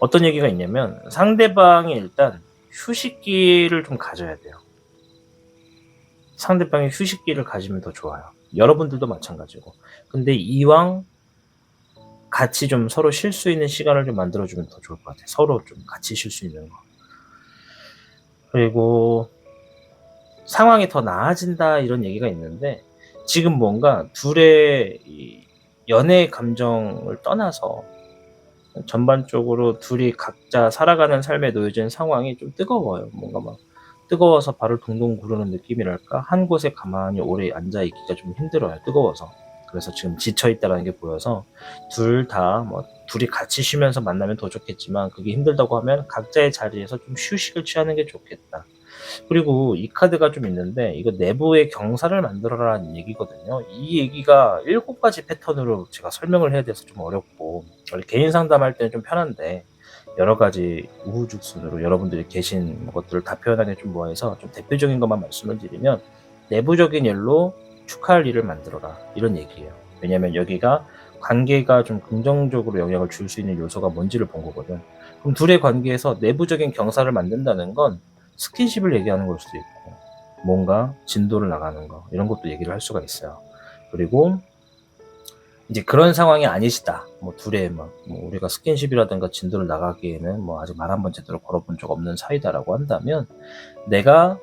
어떤 얘기가 있냐면 상대방이 일단 휴식기를 좀 가져야 돼요. 상대방이 휴식기를 가지면 더 좋아요. 여러분들도 마찬가지고. 근데 이왕 같이 좀 서로 쉴 수 있는 시간을 좀 만들어주면 더 좋을 것 같아요. 서로 좀 같이 쉴 수 있는 거. 그리고 상황이 더 나아진다 이런 얘기가 있는데, 지금 뭔가 둘의 이 연애 감정을 떠나서 전반적으로 둘이 각자 살아가는 삶에 놓여진 상황이 좀 뜨거워요. 뭔가 막 뜨거워서 발을 동동 구르는 느낌이랄까? 한 곳에 가만히 오래 앉아있기가 좀 힘들어요. 뜨거워서. 그래서 지금 지쳐있다는 게 보여서 둘 다 둘이 같이 쉬면서 만나면 더 좋겠지만 그게 힘들다고 하면 각자의 자리에서 좀 휴식을 취하는 게 좋겠다. 그리고 이 카드가 좀 있는데 이거 내부의 경사를 만들어라는 얘기거든요. 이 얘기가 7가지 패턴으로 제가 설명을 해야 돼서 좀 어렵고, 원래 개인 상담할 때는 좀 편한데 여러 가지 우후죽순으로 여러분들이 계신 것들을 다 표현하기 좀 뭐해서 좀 대표적인 것만 말씀을 드리면, 내부적인 일로 축하할 일을 만들어라 이런 얘기예요. 왜냐면 여기가 관계가 좀 긍정적으로 영향을 줄 수 있는 요소가 뭔지를 본 거거든. 그럼 둘의 관계에서 내부적인 경사를 만든다는 건 스킨십을 얘기하는 걸 수도 있고 뭔가 진도를 나가는 거 이런 것도 얘기를 할 수가 있어요. 그리고 이제 그런 상황이 아니시다. 둘의 우리가 스킨십이라든가 진도를 나가기에는 아직 말 한 번 제대로 걸어본 적 없는 사이다라고 한다면, 내가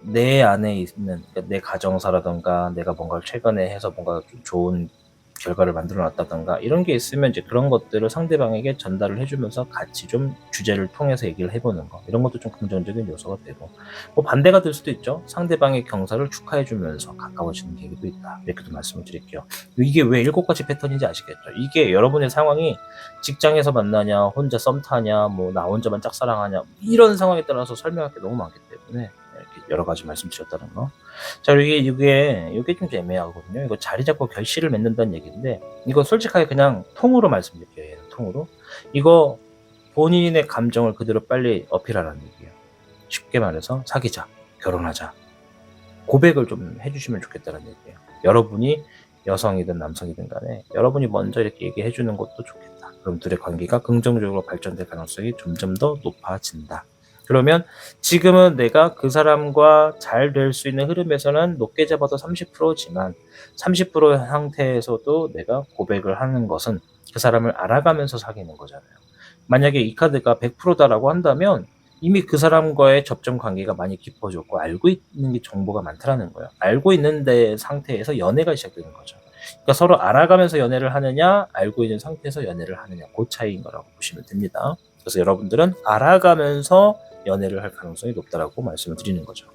내 안에 있는, 그러니까 내 가정사라든가 내가 뭔가를 최근에 해서 뭔가 좀 좋은 결과를 만들어 놨다던가 이런 게 있으면 이제 그런 것들을 상대방에게 전달을 해주면서 같이 좀 주제를 통해서 얘기를 해보는 거, 이런 것도 좀 긍정적인 요소가 되고, 반대가 될 수도 있죠. 상대방의 경사를 축하해주면서 가까워지는 계기도 있다, 이렇게도 말씀을 드릴게요. 이게 왜 7가지 패턴인지 아시겠죠? 이게 여러분의 상황이 직장에서 만나냐, 혼자 썸 타냐, 나 혼자만 짝사랑하냐, 이런 상황에 따라서 설명할 게 너무 많기 때문에 이렇게 여러 가지 말씀드렸다는 거. 자, 이게 좀 애매하거든요. 이거 자리 잡고 결실을 맺는다는 얘기인데, 이거 솔직하게 그냥 통으로 말씀드릴게요. 통으로. 이거 본인의 감정을 그대로 빨리 어필하라는 얘기예요. 쉽게 말해서 사귀자, 결혼하자, 고백을 좀 해주시면 좋겠다는 얘기예요. 여러분이 여성이든 남성이든 간에 여러분이 먼저 이렇게 얘기해 주는 것도 좋겠다. 그럼 둘의 관계가 긍정적으로 발전될 가능성이 점점 더 높아진다. 그러면 지금은 내가 그 사람과 잘 될 수 있는 흐름에서는 높게 잡아도 30%지만 30% 상태에서도 내가 고백을 하는 것은 그 사람을 알아가면서 사귀는 거잖아요. 만약에 이 카드가 100%다라고 한다면 이미 그 사람과의 접점 관계가 많이 깊어졌고 알고 있는 게 정보가 많다라는 거예요. 알고 있는데 상태에서 연애가 시작되는 거죠. 그러니까 서로 알아가면서 연애를 하느냐, 알고 있는 상태에서 연애를 하느냐, 그 차이인 거라고 보시면 됩니다. 그래서 여러분들은 알아가면서 연애를 할 가능성이 높다라고 말씀을 드리는 거죠.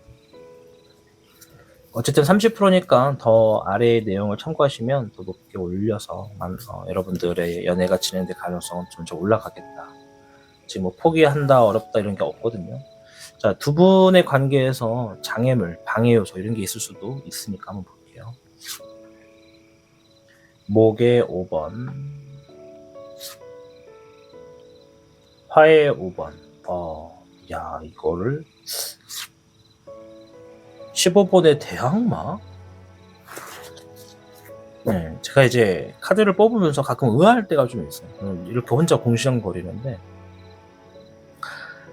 어쨌든 30%니까 더 아래의 내용을 참고하시면 더 높게 올려서 여러분들의 연애가 진행될 가능성은 점점 올라가겠다. 지금 포기한다, 어렵다 이런 게 없거든요. 자, 두 분의 관계에서 장애물, 방해 요소 이런 게 있을 수도 있으니까 한번 볼게요. 목의 5번, 화의 5번. 이거를 15번의 대항마? 네, 제가 이제 카드를 뽑으면서 가끔 의아할 때가 좀 있어요. 이렇게 혼자 공시렁거리는데,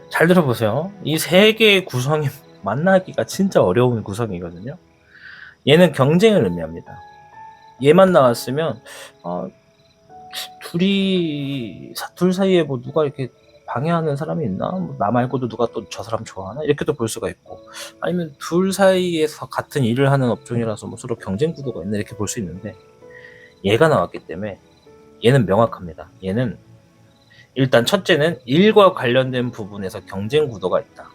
잘 들어보세요. 이 3개의 구성이 만나기가 진짜 어려운 구성이거든요. 얘는 경쟁을 의미합니다. 얘만 나왔으면 둘 사이에 누가 이렇게 방해하는 사람이 있나? 뭐 나 말고도 누가 또 저 사람 좋아하나? 이렇게도 볼 수가 있고, 아니면 둘 사이에서 같은 일을 하는 업종이라서 뭐 서로 경쟁 구도가 있나 이렇게 볼 수 있는데, 얘가 나왔기 때문에 얘는 명확합니다. 얘는 일단 첫째는 일과 관련된 부분에서 경쟁 구도가 있다.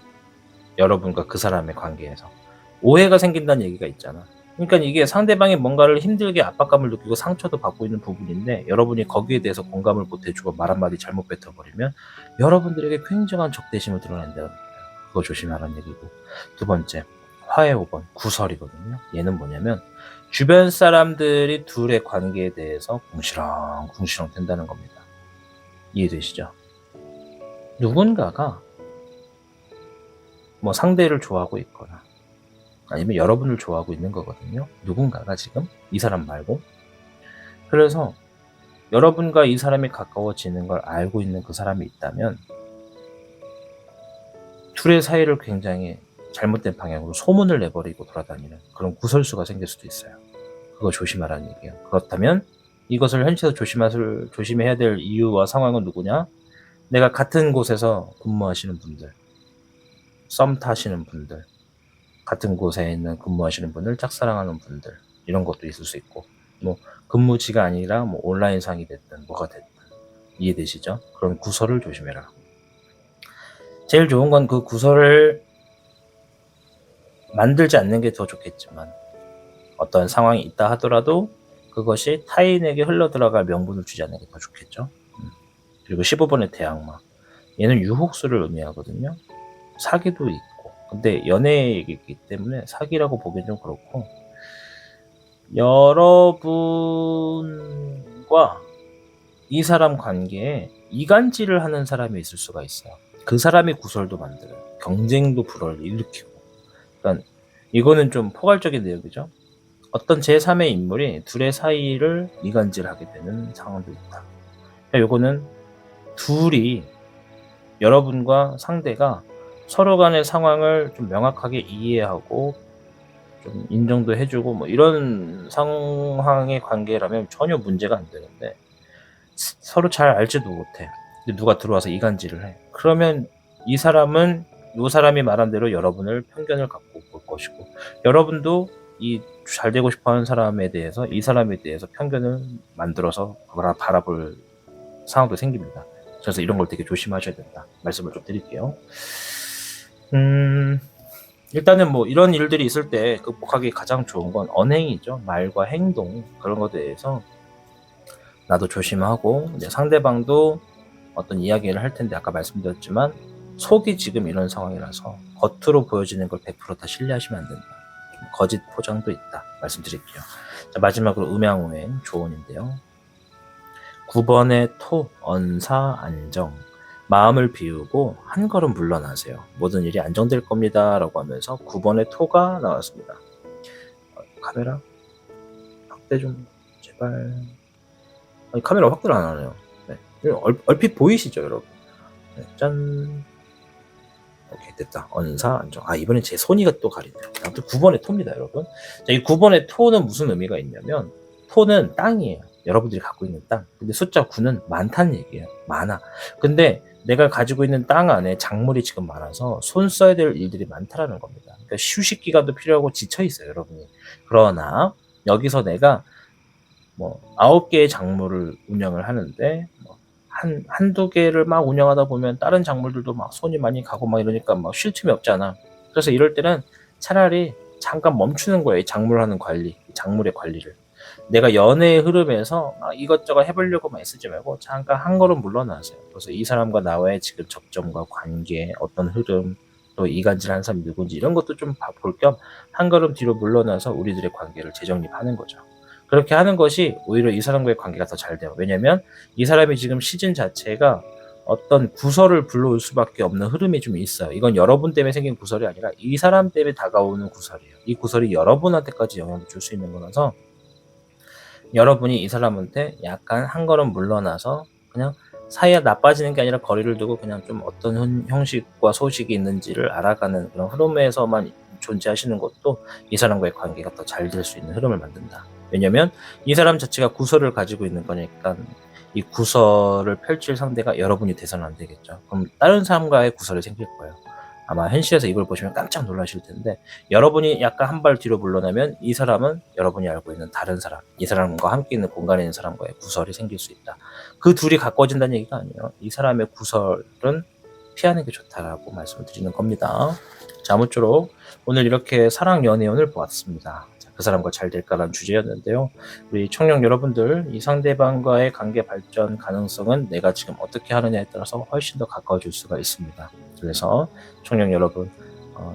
여러분과 그 사람의 관계에서 오해가 생긴다는 얘기가 있잖아. 그러니까 이게 상대방이 뭔가를 힘들게 압박감을 느끼고 상처도 받고 있는 부분인데, 여러분이 거기에 대해서 공감을 못 해주고 말 한마디 잘못 뱉어버리면 여러분들에게 굉장한 적대심을 드러낸다는 거예요. 그거 조심하라는 얘기고, 두 번째, 화해 5번 구설이거든요. 얘는 뭐냐면 주변 사람들이 둘의 관계에 대해서 궁시렁 된다는 겁니다. 이해되시죠? 누군가가 뭐 상대를 좋아하고 있거나 아니면 여러분을 좋아하고 있는 거거든요. 누군가가 지금 이 사람 말고. 그래서 여러분과 이 사람이 가까워지는 걸 알고 있는 그 사람이 있다면 둘의 사이를 굉장히 잘못된 방향으로 소문을 내버리고 돌아다니는 그런 구설수가 생길 수도 있어요. 그거 조심하라는 얘기예요. 그렇다면 이것을 현실에서 조심해야 될 이유와 상황은 누구냐? 내가 같은 곳에서 근무하시는 분들, 썸 타시는 분들, 같은 곳에 있는 근무하시는 분들, 짝사랑하는 분들, 이런 것도 있을 수 있고, 뭐 근무지가 아니라 뭐 온라인상이 됐든 뭐가 됐든, 이해되시죠? 그런 구설을 조심해라. 제일 좋은 건 그 구설을 만들지 않는 게 더 좋겠지만, 어떤 상황이 있다 하더라도 그것이 타인에게 흘러들어갈 명분을 주지 않는 게 더 좋겠죠. 그리고 15번의 대항마, 얘는 유혹수를 의미하거든요. 사기도 있고, 근데 연애 얘기이기 때문에 사기라고 보기엔 좀 그렇고, 여러분과 이 사람 관계에 이간질을 하는 사람이 있을 수가 있어요. 그 사람이 구설도 만들어요. 경쟁도 불화를 일으키고. 그러니까 이거는 좀 포괄적인 내용이죠. 어떤 제3의 인물이 둘의 사이를 이간질하게 되는 상황도 있다. 그러니까 이거는 둘이, 여러분과 상대가 서로 간의 상황을 좀 명확하게 이해하고 좀 인정도 해주고 뭐 이런 상황의 관계라면 전혀 문제가 안 되는데, 서로 잘 알지도 못해. 근데 누가 들어와서 이간질을 해. 그러면 이 사람은 이 사람이 말한 대로 여러분을 편견을 갖고 볼 것이고, 여러분도 이 잘 되고 싶어하는 사람에 대해서, 이 사람에 대해서 편견을 만들어서 바라볼 상황도 생깁니다. 그래서 이런 걸 되게 조심하셔야 된다 말씀을 좀 드릴게요. 일단은 뭐 이런 일들이 있을 때 극복하기 가장 좋은 건 언행이죠. 말과 행동, 그런 것에 대해서 나도 조심하고, 이제 상대방도 어떤 이야기를 할 텐데, 아까 말씀드렸지만 속이 지금 이런 상황이라서 겉으로 보여지는 걸 100% 다 신뢰하시면 안 된다. 좀 거짓 포장도 있다 말씀드릴게요. 자, 마지막으로 음양오행 조언인데요. 9번의 토, 언사, 안정. 마음을 비우고 한 걸음 물러나세요. 모든 일이 안정될 겁니다 라고 하면서 9번의 토가 나왔습니다. 카메라 확대 좀 제발. 아니, 카메라 확대를 안 하네요. 네. 얼핏 보이시죠 여러분? 네, 짠. 오케이, 됐다. 언사, 안정. 이번엔 제 손이가 또 가리네요. 아무튼 9번의 토입니다 여러분. 자, 이 9번의 토는 무슨 의미가 있냐면, 토는 땅이에요. 여러분들이 갖고 있는 땅. 근데 숫자 9는 많다는 얘기예요. 많아. 근데 내가 가지고 있는 땅 안에 작물이 지금 많아서 손 써야 될 일들이 많다라는 겁니다. 그러니까 휴식 기간도 필요하고 지쳐 있어요 여러분이. 그러나 여기서 내가 뭐 9개의 작물을 운영을 하는데, 한두 개를 막 운영하다 보면 다른 작물들도 막 손이 많이 가고 막 이러니까 막 쉴 틈이 없잖아. 그래서 이럴 때는 차라리 잠깐 멈추는 거예요. 이 작물하는 관리, 작물의 관리를. 내가 연애의 흐름에서 막 이것저것 해보려고 막 쓰지 말고 잠깐 한 걸음 물러나세요. 그래서 이 사람과 나와의 지금 접점과 관계, 어떤 흐름, 또 이간질하는 사람이 누군지 이런 것도 좀 볼 겸 한 걸음 뒤로 물러나서 우리들의 관계를 재정립하는 거죠. 그렇게 하는 것이 오히려 이 사람과의 관계가 더 잘 돼요. 왜냐면 이 사람이 지금 시즌 자체가 어떤 구설을 불러올 수밖에 없는 흐름이 좀 있어요. 이건 여러분 때문에 생긴 구설이 아니라 이 사람 때문에 다가오는 구설이에요. 이 구설이 여러분한테까지 영향을 줄 수 있는 거라서, 여러분이 이 사람한테 약간 한 걸음 물러나서 그냥 사이가 나빠지는 게 아니라 거리를 두고 그냥 좀 어떤 형식과 소식이 있는지를 알아가는 그런 흐름에서만 존재하시는 것도 이 사람과의 관계가 더 잘 될 수 있는 흐름을 만든다. 왜냐면 이 사람 자체가 구설을 가지고 있는 거니까 이 구설을 펼칠 상대가 여러분이 돼서는 안 되겠죠. 그럼 다른 사람과의 구설이 생길 거예요. 아마 현실에서 이걸 보시면 깜짝 놀라실 텐데, 여러분이 약간 한 발 뒤로 물러나면 이 사람은 여러분이 알고 있는 다른 사람, 이 사람과 함께 있는 공간에 있는 사람과의 구설이 생길 수 있다. 그 둘이 가까워진다는 얘기가 아니에요. 이 사람의 구설은 피하는 게 좋다라고 말씀을 드리는 겁니다. 자, 아무쪼록 오늘 이렇게 사랑 연애운을 보았습니다. 자, 그 사람과 잘 될까라는 주제였는데요. 우리 청년 여러분들, 이 상대방과의 관계 발전 가능성은 내가 지금 어떻게 하느냐에 따라서 훨씬 더 가까워질 수가 있습니다. 그래서 청년 여러분,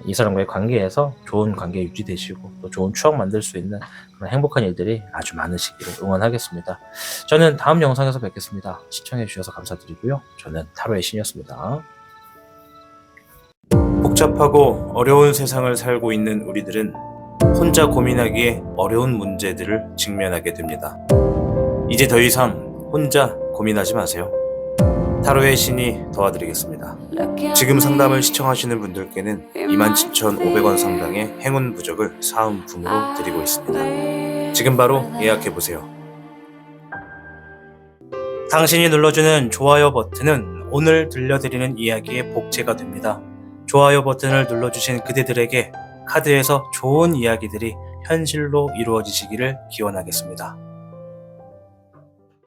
이 사람과의 관계에서 좋은 관계 유지되시고 또 좋은 추억 만들 수 있는 그런 행복한 일들이 아주 많으시기를 응원하겠습니다. 저는 다음 영상에서 뵙겠습니다. 시청해 주셔서 감사드리고요. 저는 타로의 신이었습니다. 복잡하고 어려운 세상을 살고 있는 우리들은 혼자 고민하기에 어려운 문제들을 직면하게 됩니다. 이제 더 이상 혼자 고민하지 마세요. 타로의 신이 도와드리겠습니다. 지금 상담을 시청하시는 분들께는 27,500원 상당의 행운 부적을 사은품으로 드리고 있습니다. 지금 바로 예약해보세요. 당신이 눌러주는 좋아요 버튼은 오늘 들려드리는 이야기의 복제가 됩니다. 좋아요 버튼을 눌러주신 그대들에게 카드에서 좋은 이야기들이 현실로 이루어지시기를 기원하겠습니다.